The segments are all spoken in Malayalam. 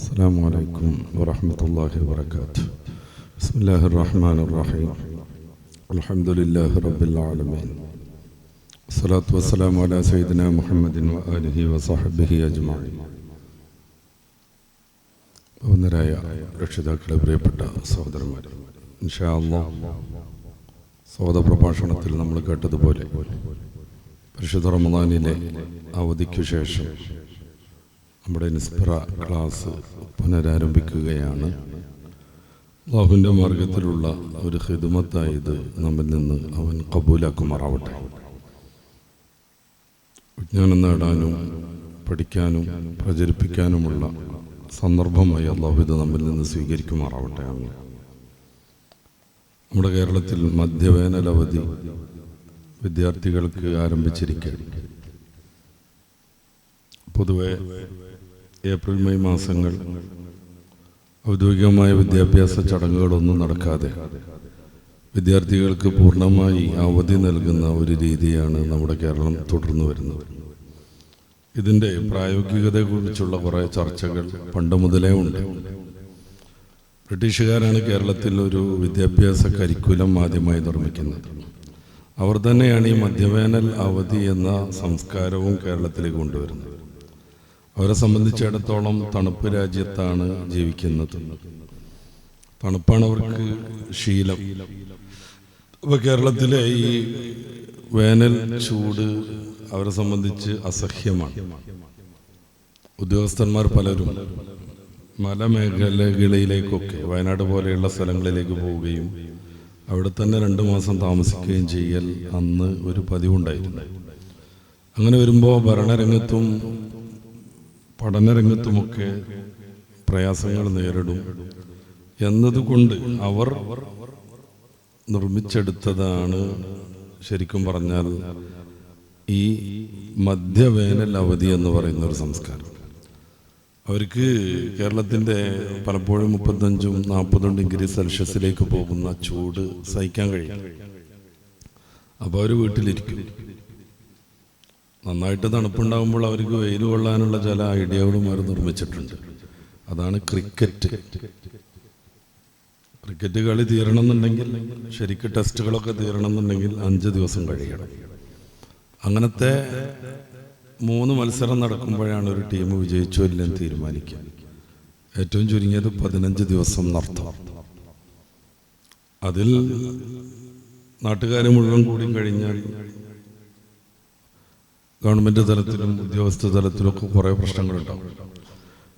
السلام عليكم ورحمة الله وبركاته. بسم الله الرحمن الرحيم. الحمد لله رب العالمين. الصلاة والسلام على سيدنا محمد وآله وصحبه أجمعين. ഒന്നരായ രക്ഷിതാക്കളെ, പ്രിയപ്പെട്ട സഹോദരന്മാരെ, ഇൻഷാ അല്ലാഹ് സഹോദര പ്രഭാഷണത്തിൽ നമ്മൾ കേട്ടതുപോലെ പരിശുദ്ധ റമദാനിലെ അവധിക്കു ശേഷം നമ്മുടെ നിസ്പ്ര ക്ലാസ് പുനരാരംഭിക്കുകയാണ്. അല്ലാഹുവിൻ്റെ മാർഗത്തിലുള്ള ഒരു ഖിദ്മത്തായത് നമ്മിൽ നിന്ന് അവൻ കബൂലാക്കുമാറാവട്ടെ. വിജ്ഞാനം നേടാനും പഠിക്കാനും പ്രചരിപ്പിക്കാനുമുള്ള സന്ദർഭമായി അല്ലാഹു ഇത് നമ്മിൽ നിന്ന് സ്വീകരിക്കുമാറാവട്ടെ. നമ്മുടെ കേരളത്തിൽ മധ്യവേനൽ അവധി വിദ്യാർത്ഥികൾക്ക് ആരംഭിച്ചിരിക്കുകയാണ്. പൊതുവെ ഏപ്രിൽ മെയ് മാസങ്ങൾ ഔദ്യോഗികമായ വിദ്യാഭ്യാസ ചടങ്ങുകളൊന്നും നടക്കാതെ വിദ്യാർത്ഥികൾക്ക് പൂർണ്ണമായി അവധി നൽകുന്ന ഒരു രീതിയാണ് നമ്മുടെ കേരളം തുടർന്നു വരുന്നത്. ഇതിൻ്റെ പ്രായോഗികതയെക്കുറിച്ചുള്ള കുറേ ചർച്ചകൾ പണ്ട് മുതലേ ഉണ്ട്. ബ്രിട്ടീഷുകാരാണ് കേരളത്തിൽ ഒരു വിദ്യാഭ്യാസ കരിക്കുലം ആദ്യമായി നിർമ്മിക്കുന്നത്. അവർ തന്നെയാണ് ഈ മധ്യവേനൽ അവധി എന്ന സംസ്കാരവും കേരളത്തിലേക്ക് കൊണ്ടുവരുന്നത്. അവരെ സംബന്ധിച്ചിടത്തോളം തണുപ്പ് രാജ്യത്താണ് ജീവിക്കുന്നത്. തണുപ്പാണ് അവർക്ക് ശീലം. അപ്പോൾ കേരളത്തിലെ ഈ വേനൽ ചൂട് അവരെ സംബന്ധിച്ച് അസഹ്യമാണ്. ഉദ്യോഗസ്ഥന്മാർ പലരും മലമേഖലകളിലേക്കൊക്കെ വയനാട് പോലെയുള്ള സ്ഥലങ്ങളിലേക്ക് പോവുകയും അവിടെ തന്നെ 2 മാസം താമസിക്കുകയും ചെയ്യൽ അന്ന് ഒരു പതിവുണ്ടായിരുന്നു. അങ്ങനെ വരുമ്പോൾ ഭരണരംഗത്തും പഠനരംഗത്തുമൊക്കെ പ്രയാസങ്ങൾ നേരിടും എന്നതുകൊണ്ട് അവർ നിർമ്മിച്ചെടുത്തതാണ് ശരിക്കും പറഞ്ഞാൽ ഈ മധ്യവേനൽ അവധി എന്ന് പറയുന്ന ഒരു സംസ്കാരം. അവർക്ക് കേരളത്തിൻ്റെ പലപ്പോഴും 35-40 ഡിഗ്രി സെൽഷ്യസിലേക്ക് പോകുന്ന ചൂട് സഹിക്കാൻ കഴിയും. അപ്പോൾ അവർ വീട്ടിലിരിക്കും. നന്നായിട്ട് തണുപ്പുണ്ടാകുമ്പോൾ അവർക്ക് വെയിൽ കൊള്ളാനുള്ള ചില ഐഡിയകളും അവർ നിർമ്മിച്ചിട്ടുണ്ട്. അതാണ് ക്രിക്കറ്റ്. ക്രിക്കറ്റ് കളി തീരണമെന്നുണ്ടെങ്കിൽ, ശരിക്കും ടെസ്റ്റുകളൊക്കെ തീരണമെന്നുണ്ടെങ്കിൽ 5 ദിവസം കഴിയണം. അങ്ങനത്തെ 3 മത്സരം നടക്കുമ്പോഴാണ് ഒരു ടീം വിജയിച്ചോ ഇല്ലെന്ന് തീരുമാനിക്കുക. ഏറ്റവും ചുരുങ്ങിയത് 15 ദിവസം നടത്താം. അതിൽ നാട്ടുകാർ മുഴുവൻ കൂടി കഴിഞ്ഞാൽ ഗവൺമെൻറ് തലത്തിലും ഉദ്യോഗസ്ഥ തലത്തിലൊക്കെ കുറേ പ്രശ്നങ്ങളുണ്ടാവും.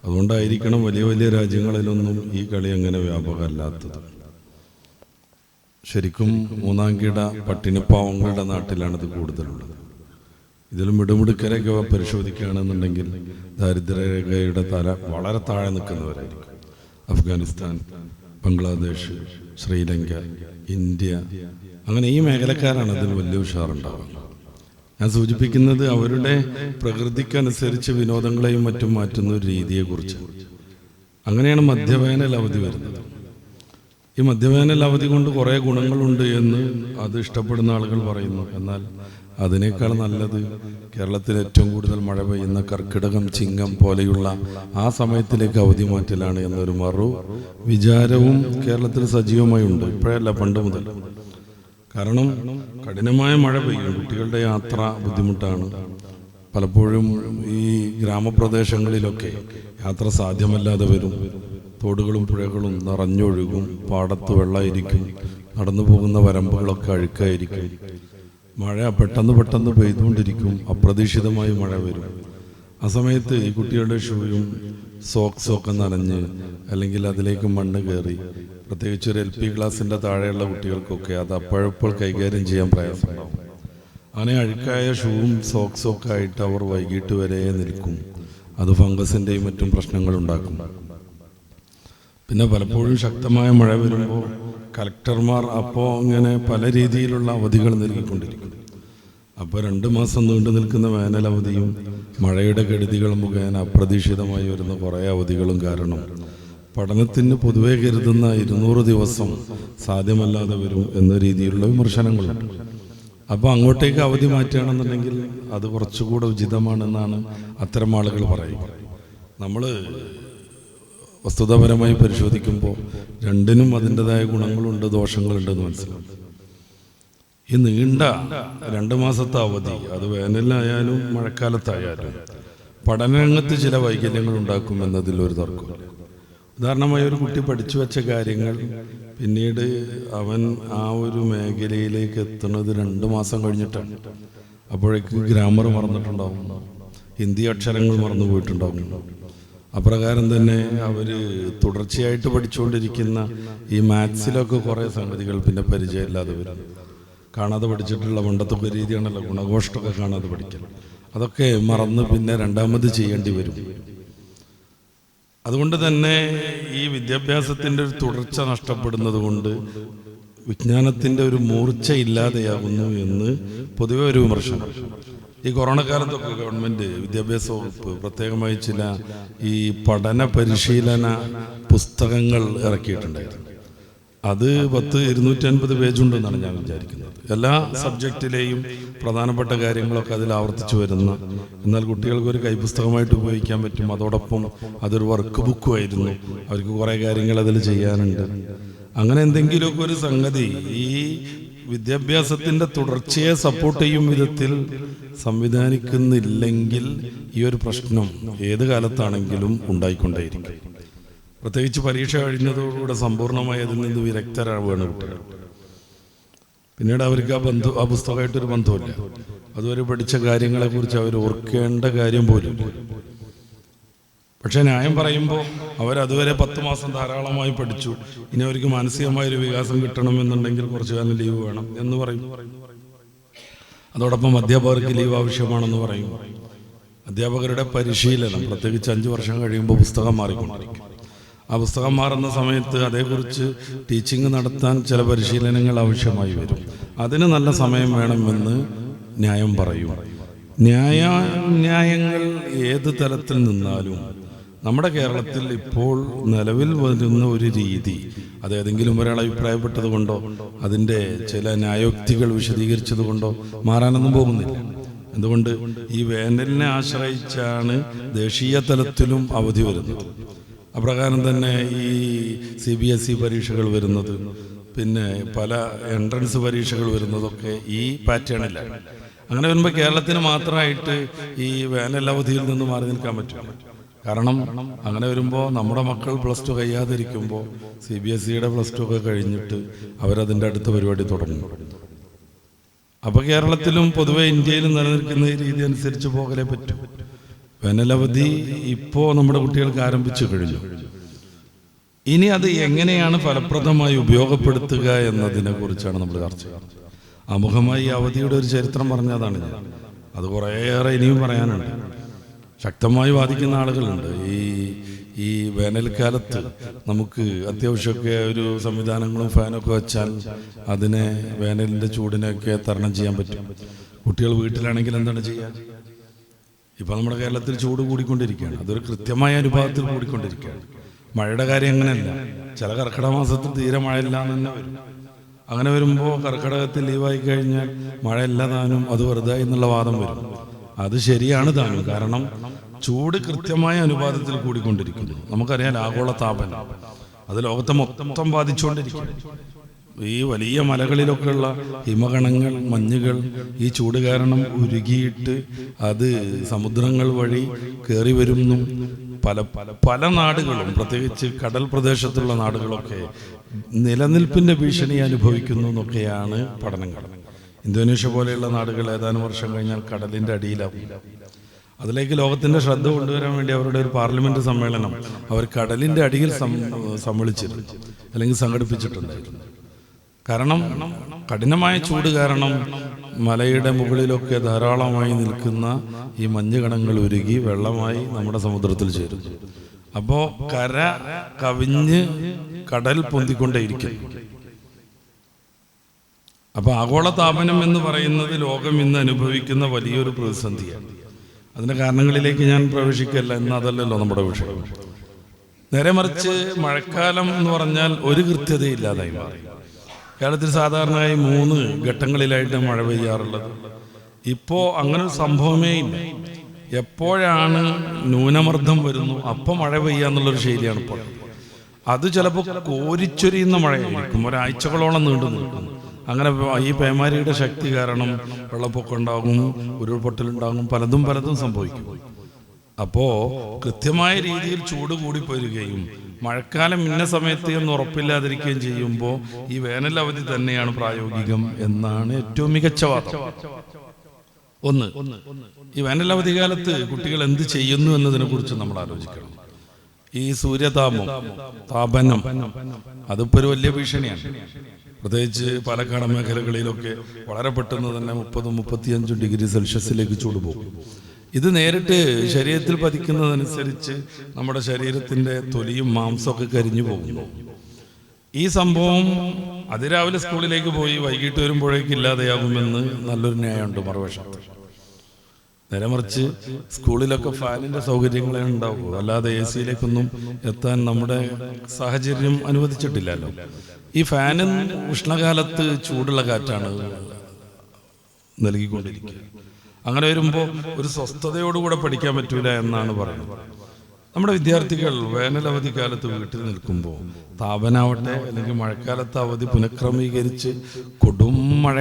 അതുകൊണ്ടായിരിക്കണം വലിയ വലിയ രാജ്യങ്ങളിലൊന്നും ഈ കളി അങ്ങനെ വ്യാപകമല്ലാത്തത്. ശരിക്കും 3-ാം കിട പട്ടിണിപ്പാവങ്ങളുടെ നാട്ടിലാണിത് കൂടുതലുള്ളത്. ഇതിലും മിടുമിടുക്കരൊക്കെ പരിശോധിക്കുകയാണെന്നുണ്ടെങ്കിൽ ദാരിദ്ര്യരേഖയുടെ തല വളരെ താഴെ നിൽക്കുന്നവരായിരിക്കും. അഫ്ഗാനിസ്ഥാൻ, ബംഗ്ലാദേശ്, ശ്രീലങ്ക, ഇന്ത്യ, അങ്ങനെ ഈ മേഖലക്കാരാണ് അതിൽ വലിയ ഉഷാറുണ്ടാവുക. ഞാൻ സൂചിപ്പിക്കുന്നത് അവരുടെ പ്രകൃതിക്കനുസരിച്ച് വിനോദങ്ങളെയും മറ്റും മാറ്റുന്ന ഒരു രീതിയെക്കുറിച്ച്. അങ്ങനെയാണ് മധ്യവേനൽ അവധി വരുന്നത്. ഈ മധ്യവേനൽ അവധി കൊണ്ട് കുറേ ഗുണങ്ങളുണ്ട് എന്ന് അത് ഇഷ്ടപ്പെടുന്ന ആളുകൾ പറയുന്നു. എന്നാൽ അതിനേക്കാൾ നല്ലത് കേരളത്തിൽ ഏറ്റവും കൂടുതൽ മഴ പെയ്യുന്ന കർക്കിടകം, ചിങ്ങം പോലെയുള്ള ആ സമയത്തിലേക്ക് അവധി മാറ്റലാണ് എന്നൊരു മറു വിചാരവും കേരളത്തിൽ സജീവമായി ഉണ്ട്. ഇപ്പോഴല്ല, പണ്ട് മുതൽ. കാരണം കഠിനമായ മഴ പെയ്യും, കുട്ടികളുടെ യാത്ര ബുദ്ധിമുട്ടാണ്. പലപ്പോഴും ഈ ഗ്രാമപ്രദേശങ്ങളിലൊക്കെ യാത്ര സാധ്യമല്ലാതെ വരും. തോടുകളും പുഴകളും നിറഞ്ഞൊഴുകും, പാടത്ത് വെള്ളമായിരിക്കും, നടന്നു പോകുന്ന വരമ്പുകളൊക്കെ അഴുക്കായിരിക്കും. മഴ പെട്ടെന്ന് പെയ്തുകൊണ്ടിരിക്കും. അപ്രതീക്ഷിതമായി മഴ വരും. ആ സമയത്ത് ഈ കുട്ടികളുടെ ഷൂയും സോക്സൊക്കെ നനഞ്ഞ് അല്ലെങ്കിൽ അതിലേക്ക് മണ്ണ് കയറി, പ്രത്യേകിച്ച് ഒരു LP ക്ലാസ്സിൻ്റെ താഴെയുള്ള കുട്ടികൾക്കൊക്കെ അത് അപ്പോഴപ്പോൾ കൈകാര്യം ചെയ്യാൻ പ്രയാസമുണ്ടാവും. അങ്ങനെ അഴുക്കായ ഷൂവും സോക്സും ഒക്കെ ആയിട്ട് അവർ വൈകിട്ട് വരെ നിൽക്കും. അത് ഫംഗസിൻ്റെയും മറ്റും പ്രശ്നങ്ങളുണ്ടാക്കും. പിന്നെ പലപ്പോഴും ശക്തമായ മഴ വരുമ്പോൾ കലക്ടർമാർ അപ്പോൾ ഇങ്ങനെ പല രീതിയിലുള്ള അവധികൾ നൽകിക്കൊണ്ടിരിക്കും. അപ്പോൾ 2 മാസം നീണ്ടു നിൽക്കുന്ന വേനലവധിയും മഴയുടെ കെടുതികൾ മുഖേന അപ്രതീക്ഷിതമായി വരുന്ന കുറേ അവധികളും കാരണം പഠനത്തിന് പൊതുവെ കരുതുന്ന 200 ദിവസം സാധ്യമല്ലാതെ വരും എന്ന രീതിയിലുള്ള വിമർശനങ്ങളുണ്ട്. അപ്പോൾ അങ്ങോട്ടേക്ക് അവധി മാറ്റുകയാണെന്നുണ്ടെങ്കിൽ അത് കുറച്ചുകൂടെ ഉചിതമാണെന്നാണ് അത്തരം ആളുകൾ പറയുക. നമ്മൾ വസ്തുതാപരമായി പരിശോധിക്കുമ്പോൾ രണ്ടിനും അതിൻ്റെതായ ഗുണങ്ങളുണ്ട്, ദോഷങ്ങളുണ്ടെന്ന് മനസ്സിലാവും. ഈ നീണ്ട 2 മാസത്തെ അവധി, അത് വേനലിലായാലും മഴക്കാലത്തായാലും പഠനരംഗത്ത് ചില വൈകല്യങ്ങൾ ഉണ്ടാക്കുമെന്നതിൽ ഒരു തർക്കമില്ല. ഉദാഹരണമായി ഒരു കുട്ടി പഠിച്ചു വെച്ച കാര്യങ്ങൾ പിന്നീട് അവൻ ആ ഒരു മേഖലയിലേക്ക് എത്തുന്നത് 2 മാസം കഴിഞ്ഞിട്ടാണ്. അപ്പോഴേക്ക് ഗ്രാമർ മറന്നിട്ടുണ്ടാവും, ഹിന്ദി അക്ഷരങ്ങൾ മറന്നു പോയിട്ടുണ്ടാവും. അപ്രകാരം തന്നെ അവർ തുടർച്ചയായിട്ട് പഠിച്ചുകൊണ്ടിരിക്കുന്ന ഈ മാത്സിലൊക്കെ കുറേ സംഗതികൾ പിന്നെ പരിചയമില്ലാതെ വരും. കാണാതെ പഠിച്ചിട്ടുള്ള പണ്ടത്തൊക്കെ രീതിയാണല്ലോ ഗുണഘോഷമൊക്കെ കാണാതെ പഠിക്കണം. അതൊക്കെ മറന്ന് പിന്നെ രണ്ടാമത് ചെയ്യേണ്ടി വരും. അതുകൊണ്ട് തന്നെ ഈ വിദ്യാഭ്യാസത്തിൻ്റെ ഒരു തുടർച്ച നഷ്ടപ്പെടുന്നത് കൊണ്ട് വിജ്ഞാനത്തിൻ്റെ ഒരു മൂർച്ച ഇല്ലാതെയാകുന്നു എന്ന് പൊതുവെ ഒരു വിമർശനം. ഈ കൊറോണ കാലത്തൊക്കെ ഗവൺമെൻറ് വിദ്യാഭ്യാസ വകുപ്പ് പ്രത്യേകമായി ചില ഈ പഠന പരിശീലന പുസ്തകങ്ങൾ ഇറക്കിയിട്ടുണ്ടായിരുന്നു. അത് 250 പേജുണ്ടെന്നാണ് ഞാൻ വിചാരിക്കുന്നത്. എല്ലാ സബ്ജക്റ്റിലെയും പ്രധാനപ്പെട്ട കാര്യങ്ങളൊക്കെ അതിൽ ആവർത്തിച്ചു വരുന്ന, എന്നാൽ കുട്ടികൾക്ക് ഒരു കൈപുസ്തകമായിട്ട് ഉപയോഗിക്കാൻ പറ്റും. അതോടൊപ്പം അതൊരു വർക്ക് ബുക്കുമായിരുന്നു. അവർക്ക് കുറേ കാര്യങ്ങൾ അതിൽ ചെയ്യാനുണ്ട്. അങ്ങനെ എന്തെങ്കിലുമൊക്കെ ഒരു സംഗതി ഈ വിദ്യാഭ്യാസത്തിൻ്റെ തുടർച്ചയെ സപ്പോർട്ട് ചെയ്യും വിധത്തിൽ സംവിധാനിക്കുന്നില്ലെങ്കിൽ ഈ ഒരു പ്രശ്നം ഏത് കാലത്താണെങ്കിലും ഉണ്ടായിക്കൊണ്ടേയിരിക്കും. പ്രത്യേകിച്ച് പരീക്ഷ കഴിഞ്ഞതോടുകൂടെ സമ്പൂർണ്ണമായി അതിൽ നിന്ന് വിരക്തരാവുകയാണ് കുട്ടികൾ. പിന്നീട് അവർക്ക് ആ പുസ്തകമായിട്ടൊരു ബന്ധമില്ല. അതുവരെ പഠിച്ച കാര്യങ്ങളെക്കുറിച്ച് അവർ ഓർക്കേണ്ട കാര്യം പോലും. പക്ഷെ ന്യായം പറയുമ്പോൾ അവരതുവരെ 10 മാസം ധാരാളമായി പഠിച്ചു, ഇനി അവർക്ക് മാനസികമായൊരു വികാസം കിട്ടണമെന്നുണ്ടെങ്കിൽ കുറച്ചു കാലം ലീവ് വേണം എന്ന് പറയും. അതോടൊപ്പം അധ്യാപകർക്ക് ലീവ് ആവശ്യമാണെന്ന് പറയും. അധ്യാപകരുടെ പരിശീലനം പ്രത്യേകിച്ച് 5 വർഷം കഴിയുമ്പോൾ പുസ്തകം മാറിക്കൊണ്ടിരിക്കും. ആ പുസ്തകം മാറുന്ന സമയത്ത് അതേക്കുറിച്ച് ടീച്ചിങ് നടത്താൻ ചില പരിശീലനങ്ങൾ ആവശ്യമായി വരും. അതിന് നല്ല സമയം വേണമെന്ന് ന്യായം പറയും. ന്യായങ്ങൾ ഏത് തലത്തിൽ നിന്നാലും നമ്മുടെ കേരളത്തിൽ ഇപ്പോൾ നിലവിൽ വരുന്ന ഒരു രീതി, അത് ഏതെങ്കിലും ഒരാൾ അഭിപ്രായപ്പെട്ടത് കൊണ്ടോ അതിൻ്റെ ചില ന്യായോക്തികൾ വിശദീകരിച്ചത് കൊണ്ടോ മാറാനൊന്നും പോകുന്നില്ല. എന്തുകൊണ്ട്? ഈ വേനലിനെ ആശ്രയിച്ചാണ് ദേശീയ തലത്തിലും അവധി വരുന്നത്. അപ്രകാരം തന്നെ ഈ CBSE പരീക്ഷകൾ വരുന്നത്, പിന്നെ പല എൻട്രൻസ് പരീക്ഷകൾ വരുന്നതൊക്കെ ഈ പാറ്റേണിലാണ്. അങ്ങനെ വരുമ്പോൾ കേരളത്തിന് മാത്രമായിട്ട് ഈ വേനൽ അവധിയിൽ നിന്ന് മാറി നിൽക്കാൻ പറ്റില്ല. കാരണം അങ്ങനെ വരുമ്പോൾ നമ്മുടെ മക്കൾ +2 കഴിയാതിരിക്കുമ്പോൾ CBSEയുടെ +2 ഒക്കെ കഴിഞ്ഞിട്ട് അവരതിൻ്റെ അടുത്ത പരിപാടി തുടങ്ങും. അപ്പോൾ കേരളത്തിലും പൊതുവെ ഇന്ത്യയിലും നിലനിൽക്കുന്ന ഈ രീതി അനുസരിച്ച് പോകലേ പറ്റും. വേനലവധി ഇപ്പോൾ നമ്മുടെ കുട്ടികൾക്ക് ആരംഭിച്ചു കഴിഞ്ഞു. ഇനി അത് എങ്ങനെയാണ് ഫലപ്രദമായി ഉപയോഗപ്പെടുത്തുക എന്നതിനെ കുറിച്ചാണ് നമ്മൾ ചർച്ച ചെയ്യുന്നത്. ആമുഖമായി ഈ അവധിയുടെ ഒരു ചരിത്രം പറഞ്ഞതാണ് ഞാൻ. അത് കുറേയേറെ ഇനിയും പറയാനുണ്ട്. ശക്തമായി വാദിക്കുന്ന ആളുകളുണ്ട്. ഈ വേനൽക്കാലത്ത് നമുക്ക് അത്യാവശ്യമൊക്കെ ഒരു സംവിധാനങ്ങളും ഫാനൊക്കെ വെച്ചാൽ അതിനെ വേനലിൻ്റെ ചൂടിനെയൊക്കെ തരണം ചെയ്യാൻ പറ്റും. കുട്ടികൾ വീട്ടിലാണെങ്കിൽ എന്താണ് ചെയ്യുക? ഇപ്പം നമ്മുടെ കേരളത്തിൽ ചൂട് കൂടിക്കൊണ്ടിരിക്കുകയാണ്. അതൊരു കൃത്യമായ അനുപാതത്തിൽ കൂടിക്കൊണ്ടിരിക്കുകയാണ്. മഴയുടെ കാര്യം അങ്ങനെയല്ല. ചില കർക്കിടക മാസത്തിൽ തീരെ മഴയില്ല എന്ന് തന്നെ വരും. അങ്ങനെ വരുമ്പോൾ കർക്കിടകത്തിൽ ലീവായി കഴിഞ്ഞാൽ മഴയില്ല താനും, അത് വെറുതെ എന്നുള്ള വാദം വരും. അത് ശരിയാണ് താനും. കാരണം ചൂട് കൃത്യമായ അനുപാതത്തിൽ കൂടിക്കൊണ്ടിരിക്കുന്നു. നമുക്കറിയാം ആഗോള താപനം അത് ലോകത്തെ മൊത്തം ബാധിച്ചുകൊണ്ടിരിക്കുന്നു. ഈ വലിയ മലകളിലൊക്കെയുള്ള ഹിമകണങ്ങൾ, മഞ്ഞുകൾ ഈ ചൂട് കാരണം ഉരുകിയിട്ട് അത് സമുദ്രങ്ങൾ വഴി കയറി വരുന്നു. പല നാടുകളും, പ്രത്യേകിച്ച് കടൽ പ്രദേശത്തുള്ള നാടുകളൊക്കെ നിലനിൽപ്പിൻ്റെ ഭീഷണി അനുഭവിക്കുന്നു എന്നൊക്കെയാണ് പഠനങ്ങൾ. ഇന്തോനേഷ്യ പോലെയുള്ള നാടുകൾ ഏതാനും വർഷം കഴിഞ്ഞാൽ കടലിൻ്റെ അടിയിലാവും. അതിലേക്ക് ലോകത്തിൻ്റെ ശ്രദ്ധ കൊണ്ടുവരാൻ വേണ്ടി അവരുടെ ഒരു പാർലമെന്റ് സമ്മേളനം അവർ കടലിൻ്റെ അടിയിൽ സമ്മേളിച്ചിരുന്നു, അല്ലെങ്കിൽ സംഘടിപ്പിച്ചിട്ടുണ്ടായിരുന്നു. കാരണം കഠിനമായ ചൂട് കാരണം മലയുടെ മുകളിലൊക്കെ ധാരാളമായി നിൽക്കുന്ന ഈ മഞ്ഞുകണങ്ങൾ ഉരുകി വെള്ളമായി നമ്മുടെ സമുദ്രത്തിൽ ചേരുന്നു. അപ്പോൾ കര കവിഞ്ഞ് കടൽ പൊന്തിക്കൊണ്ടേയിരിക്കും. അപ്പോൾ ആഗോളതാപനം എന്ന് പറയുന്നത് ലോകം ഇന്ന് അനുഭവിക്കുന്ന വലിയൊരു പ്രതിസന്ധിയാണ്. അതിൻ്റെ കാരണങ്ങളിലേക്ക് ഞാൻ പ്രവേശിക്കല്ല, എന്ന് അതല്ലല്ലോ നമ്മുടെ വിഷയം. നേരെ മറിച്ച് മഴക്കാലം എന്ന് പറഞ്ഞാൽ ഒരു കൃത്യതയില്ലാതായി മാറി. കേരളത്തിൽ സാധാരണയായി 3 ഘട്ടങ്ങളിലായിട്ട് മഴ പെയ്യാറുള്ളത്. ഇപ്പോൾ അങ്ങനെ ഒരു സംഭവമേ ഇല്ല. എപ്പോഴാണ് ന്യൂനമർദ്ദം വരുന്നു അപ്പം മഴ പെയ്യാന്നുള്ളൊരു ശൈലിയാണ് ഇപ്പോൾ. അത് ചിലപ്പോൾ കോരിച്ചൊരിയുന്ന മഴയായിരിക്കും, ഒരാഴ്ചകളോളം നീണ്ടു നിൽക്കുന്നു. അങ്ങനെ ഈ പേമാരിയുടെ ശക്തി കാരണം വെള്ളപ്പൊക്കം ഉണ്ടാകും, ഉരുൾപൊട്ടലുണ്ടാകും, പലതും സംഭവിക്കും. അപ്പോൾ കൃത്യമായ രീതിയിൽ ചൂട് കൂടി പോരുകയും മഴക്കാലം ഇന്ന സമയത്ത് എന്ന് ഉറപ്പില്ലാതിരിക്കുകയും ചെയ്യുമ്പോൾ ഈ വേനൽ അവധി തന്നെയാണ് പ്രായോഗികം എന്നാണ് ഏറ്റവും മികച്ച വാദം. ഒന്ന്, ഈ വേനൽ അവധികാലത്ത് കുട്ടികൾ എന്ത് ചെയ്യുന്നു എന്നതിനെ കുറിച്ച് നമ്മൾ ആലോചിക്കണം. ഈ താപനം അതിപ്പോ ഒരു വലിയ ഭീഷണിയാണ്. പ്രത്യേകിച്ച് പാലക്കാട് മേഖലകളിലൊക്കെ വളരെ പെട്ടെന്ന് തന്നെ 30-35 ഡിഗ്രി സെൽഷ്യസിലേക്ക് ചൂട് പോകും. ഇത് നേരിട്ട് ശരീരത്തിൽ പതിക്കുന്നതനുസരിച്ച് നമ്മുടെ ശരീരത്തിന്റെ തൊലിയും മാംസമൊക്കെ കരിഞ്ഞു പോകുന്നു. ഈ സംഭവം അതിരാവിലെ സ്കൂളിലേക്ക് പോയി വൈകിട്ട് വരുമ്പോഴേക്കും ഇല്ലാതെയാകുമെന്ന് നല്ലൊരു ന്യായമുണ്ട് മറുവശത്ത്. നേരെ മറിച്ച് സ്കൂളിലൊക്കെ ഫാനിന്റെ സൗകര്യങ്ങളെ ഉണ്ടാവൂ, അല്ലാതെ AC-യിലേക്കൊന്നും എത്താൻ നമ്മുടെ സാഹചര്യം അനുവദിച്ചിട്ടില്ലല്ലോ. ഈ ഫാനും ഉഷ്ണകാലത്ത് ചൂടുള്ള കാറ്റാണ് നൽകിക്കൊണ്ടിരിക്കുക. അങ്ങനെ വരുമ്പോൾ ഒരു സ്വസ്ഥതയോടുകൂടെ പഠിക്കാൻ പറ്റൂല എന്നാണ് പറയുന്നത്. നമ്മുടെ വിദ്യാർത്ഥികൾ വേനൽ അവധിക്കാലത്ത് വീട്ടിൽ നിൽക്കുമ്പോൾ താപനാവട്ടെ അല്ലെങ്കിൽ മഴക്കാലത്ത് അവധി പുനഃക്രമീകരിച്ച് കൊടും മഴ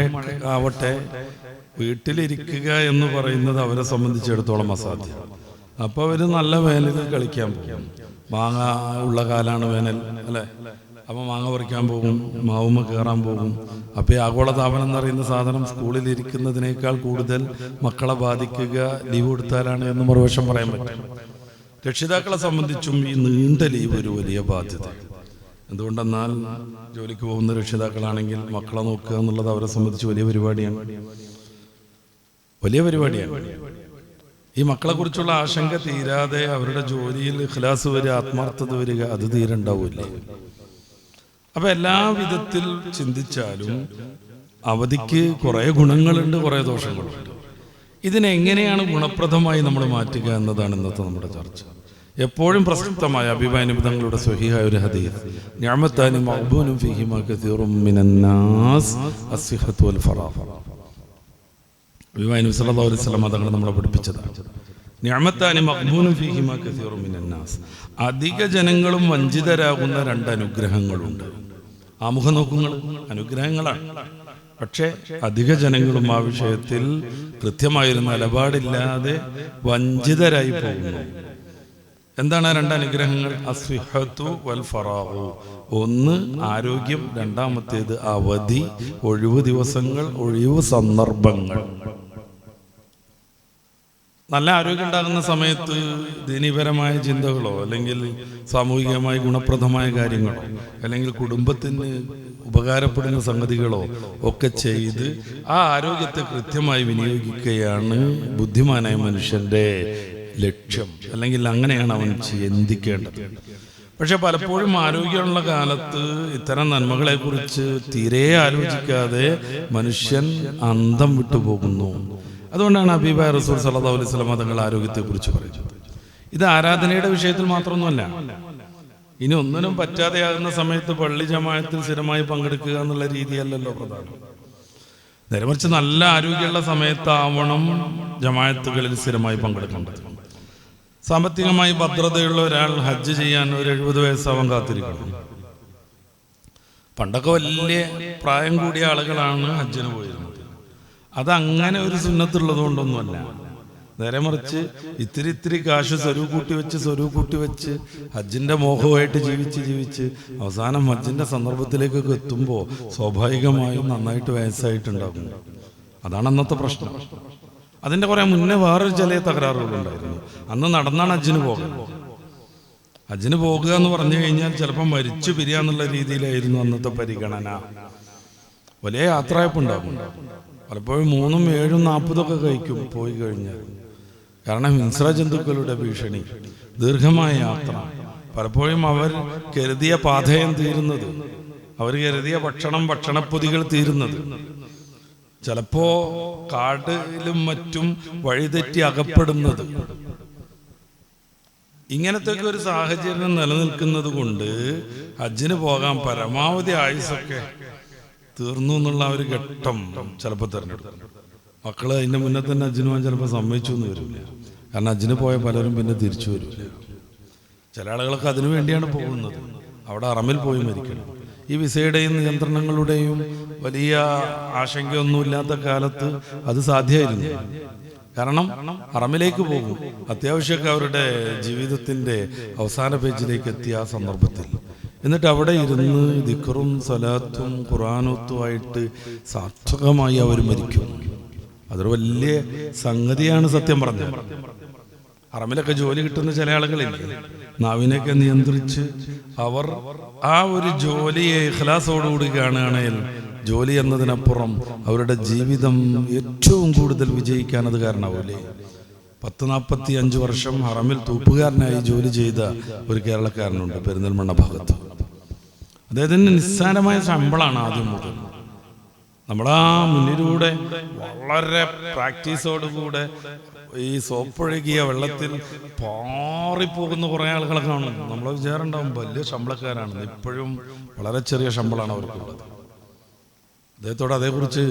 ആവട്ടെ, വീട്ടിലിരിക്കുക എന്ന് പറയുന്നത് അവരെ സംബന്ധിച്ചിടത്തോളം അസാധ്യം. അപ്പോൾ അവർ നല്ല വേനലിൽ കളിക്കാൻ പോകും. മാങ്ങ ഉള്ള കാലാണ് വേനൽ അല്ലേ? അപ്പോൾ മാങ്ങ പറിക്കാൻ പോകും, മാവുമ്മ കയറാൻ പോകും. അപ്പോൾ ഈ ആഗോളതാപനം എന്ന് പറയുന്ന സാധനം സ്കൂളിൽ ഇരിക്കുന്നതിനേക്കാൾ കൂടുതൽ മക്കളെ ബാധിക്കുക ലീവ് കൊടുത്താലാണ് എന്ന് മറുവശം പറയാൻ പറ്റും. രക്ഷിതാക്കളെ സംബന്ധിച്ചും ഈ നീണ്ട ലീവ് ഒരു വലിയ ബാധ്യത. എന്തുകൊണ്ടെന്നാൽ ജോലിക്ക് പോകുന്ന രക്ഷിതാക്കളാണെങ്കിൽ മക്കളെ നോക്കുക എന്നുള്ളത് അവരെ സംബന്ധിച്ച് വലിയ പരിപാടിയാണ്. ഈ മക്കളെ കുറിച്ചുള്ള ആശങ്ക തീരാതെ അവരുടെ ജോലിയിൽ ഇഖ്ലാസ് വരിക, ആത്മാർത്ഥത വരിക, അത് തീരുണ്ടാവില്ലേ. അപ്പൊ എല്ലാ വിധത്തിൽ ചിന്തിച്ചാലും അവധിക്ക് കുറെ ഗുണങ്ങളുണ്ട്, കുറെ ദോഷങ്ങളുണ്ട്. ഇതിനെങ്ങനെയാണ് ഗുണപ്രദമായി നമ്മൾ മാറ്റുക എന്നതാണ് ഇന്നത്തെ നമ്മുടെ ചർച്ച. എപ്പോഴും പ്രസക്തമായ അഭിമാനിതങ്ങളുടെ സ്വഹീഹായ ഒരു ഹദീസ്, നിഅമത്താനി മഗ്ബൂനും ഫീഹിമാ കസീറും മിനന്നാസ് അസ്സിഹത്തു വൽ ഫറാഹ. നബി സല്ലല്ലാഹു അലൈഹി വസല്ലം തങ്ങൾ നമ്മളെ പഠിപ്പിച്ചതാണ്. നിഅമത്താനി മഗ്ബൂനും ഫീഹിമാ കസീറും മിനന്നാസ്. അധിക ജനങ്ങളും വഞ്ചിതരാകുന്ന 2 അനുഗ്രഹങ്ങളുണ്ട്. ആമുഖം നോക്കുങ്ങൾ അനുഗ്രഹങ്ങളാണ്, പക്ഷേ അധിക ജനങ്ങളും ആ വിഷയത്തിൽ കൃത്യമായൊരു നിലപാടില്ലാതെ വഞ്ചിതരായി പോകുന്നു. എന്താണ് 2 അനുഗ്രഹങ്ങൾ? അസ്വിഹത്തു വൽ ഫറാഹു. ഒന്ന് ആരോഗ്യം, രണ്ടാമത്തേത് അവധി, ഒഴിവ് ദിവസങ്ങൾ, ഒഴിവ് സന്ദർഭങ്ങൾ. നല്ല ആരോഗ്യം ഉണ്ടാകുന്ന സമയത്ത് ദീനീപരമായ ചിന്തകളോ അല്ലെങ്കിൽ സാമൂഹികമായി ഗുണപ്രദമായ കാര്യങ്ങളോ അല്ലെങ്കിൽ കുടുംബത്തിന് ഉപകാരപ്പെടുന്ന സംഗതികളോ ഒക്കെ ചെയ്ത് ആ ആരോഗ്യത്തെ കൃത്യമായി വിനിയോഗിക്കുകയാണ് ബുദ്ധിമാനായ മനുഷ്യന്റെ ലക്ഷ്യം, അല്ലെങ്കിൽ അങ്ങനെയാണ് അവൻ ചിന്തിക്കേണ്ടത്. പക്ഷെ പലപ്പോഴും ആരോഗ്യമുള്ള കാലത്ത് ഇത്തരം നന്മകളെ കുറിച്ച് തീരെ ആലോചിക്കാതെ മനുഷ്യൻ അന്തം വിട്ടുപോകുന്നു. അതുകൊണ്ടാണ് ഹബീബായ റസൂൽ സല്ലല്ലാഹു അലൈഹി വസല്ലം തങ്ങൾ ആരോഗ്യത്തെക്കുറിച്ച് പറയുന്നത്. ഇത് ആരാധനയുടെ വിഷയത്തിൽ മാത്രമൊന്നുമല്ല. ഇനി ഒന്നിനും പറ്റാതെയാകുന്ന സമയത്ത് പള്ളി ജമാഅത്തിൽ സ്ഥിരമായി പങ്കെടുക്കുക എന്നുള്ള രീതിയല്ലല്ലോ പ്രധാനം. നേരെ മറിച്ച് നല്ല ആരോഗ്യമുള്ള സമയത്താവണം ജമാഅത്തുകളിൽ സ്ഥിരമായി പങ്കെടുക്കേണ്ടത്. സാമ്പത്തികമായി ഭദ്രതയുള്ള ഒരാൾ ഹജ്ജ് ചെയ്യാൻ ഒരു 70 വയസ്സാവാൻ കാത്തിരിക്കണം. പണ്ടൊക്കെ വലിയ പ്രായം കൂടിയ ആളുകളാണ് ഹജ്ജിന് പോയിരുന്നത്. അതങ്ങനെ ഒരു സുന്നത്തുള്ളത് കൊണ്ടൊന്നുമല്ല. നേരെ മറിച്ച് ഇത്തിരി കാശ് സ്വരൂ കൂട്ടി വെച്ച് ഹജ്ജിന്റെ മോഹമായിട്ട് ജീവിച്ച് അവസാനം ഹജ്ജിന്റെ സന്ദർഭത്തിലേക്കൊക്കെ എത്തുമ്പോൾ സ്വാഭാവികമായും നന്നായിട്ട് വയസ്സായിട്ടുണ്ടാകും. അതാണ് അന്നത്തെ പ്രശ്നം. അതിന്റെ കുറെ മുന്നേ വേറൊരു ചില തകരാറുകളുണ്ടായിരുന്നു. അന്ന് നടന്നാണ് ഹജ്ജിന് പോകുക എന്ന് പറഞ്ഞു കഴിഞ്ഞാൽ ചിലപ്പോൾ മരിച്ചു പിരിയാന്നുള്ള രീതിയിലായിരുന്നു അന്നത്തെ പരിഗണന. വലിയ യാത്രയപ്പുണ്ടാകും. പലപ്പോഴും 3, 7, 40 കഴിക്കും പോയി കഴിഞ്ഞാൽ. കാരണം ഹിംസ്ര ജന്തുക്കളുടെ ഭീഷണി, ദീർഘമായ യാത്ര, പലപ്പോഴും അവർ കരുതിയ പാഥയം തീരുന്നത്, അവർ കരുതിയ ഭക്ഷണപ്പൊതികൾ തീരുന്നത്, ചിലപ്പോ കാടിലും മറ്റും വഴിതെറ്റി അകപ്പെടുന്നത്. ഇങ്ങനത്തെ ഒരു സാഹചര്യം നിലനിൽക്കുന്നത് കൊണ്ട് ഹജ്ജിന് പോകാൻ പരമാവധി ആയുസൊക്കെ തീർന്നു എന്നുള്ള ഒരു ഘട്ടം ചിലപ്പോൾ തിരഞ്ഞെടുക്കും. മക്കള് അതിന്റെ മുന്നേ തന്നെ ഹജ്ജിന് പോകാൻ ചിലപ്പോൾ സമ്മതിച്ചു എന്ന് വരില്ല. കാരണം ഹജ്ജിന് പോയ പലരും പിന്നെ തിരിച്ചു വരില്ല. ചില ആളുകളൊക്കെ അതിനു വേണ്ടിയാണ് പോകുന്നത്, അവിടെ ഹറമിൽ പോയി മരിക്കണം. ഈ വിസയുടെയും നിയന്ത്രണങ്ങളുടെയും വലിയ ആശങ്കയൊന്നുമില്ലാത്ത കാലത്ത് അത് സാധ്യമായിരുന്നു. കാരണം ഹറമിലേക്ക് പോകും, അത്യാവശ്യമൊക്കെ അവരുടെ ജീവിതത്തിൻ്റെ അവസാന പേജിലേക്ക് എത്തിയ ആ സന്ദർഭത്തിൽ, എന്നിട്ട് അവിടെ ഇരുന്ന് ദിക്റും സലാത്തും ഖുർആനുമായിട്ട് സാർത്ഥകമായി അവർ മരിക്കും. അതൊരു വലിയ സംഗതിയാണ് സത്യം പറഞ്ഞത്. ഹറമിലൊക്കെ ജോലി കിട്ടുന്ന ചില ആളുകളില്ലേ, നാവിനെയൊക്കെ നിയന്ത്രിച്ച് അവർ ആ ഒരു ജോലിയെ ഇഖ്ലാസോടുകൂടി കാണുകയാണെങ്കിൽ ജോലി എന്നതിനപ്പുറം അവരുടെ ജീവിതം ഏറ്റവും കൂടുതൽ വിജയിക്കാൻ അത് കാരണമാവില്ലേ. 40-45 വർഷം ഹറമിൽ തൂപ്പുകാരനായി ജോലി ചെയ്ത ഒരു കേരളക്കാരനുണ്ട് പെരിന്തൽമണ്ണ ഭാഗത്ത്. അദ്ദേഹത്തിന് നിസ്സാരമായ ശമ്പളമാണ് ആദ്യം മുതൽ. നമ്മളാ മുന്നിലൂടെ വളരെ പ്രാക്ടീസോടുകൂടെ ഈ സോപ്പൊഴുകിയ വെള്ളത്തിൽ പാറിപ്പോകുന്ന കുറേ ആളുകളെ കാണും. നമ്മളെ വിചാരം ഉണ്ടാവും വലിയ ശമ്പളക്കാരാണ്, ഇപ്പോഴും വളരെ ചെറിയ ശമ്പളമാണ് അവർക്കുള്ളത്. അദ്ദേഹത്തോട് അതേക്കുറിച്ച്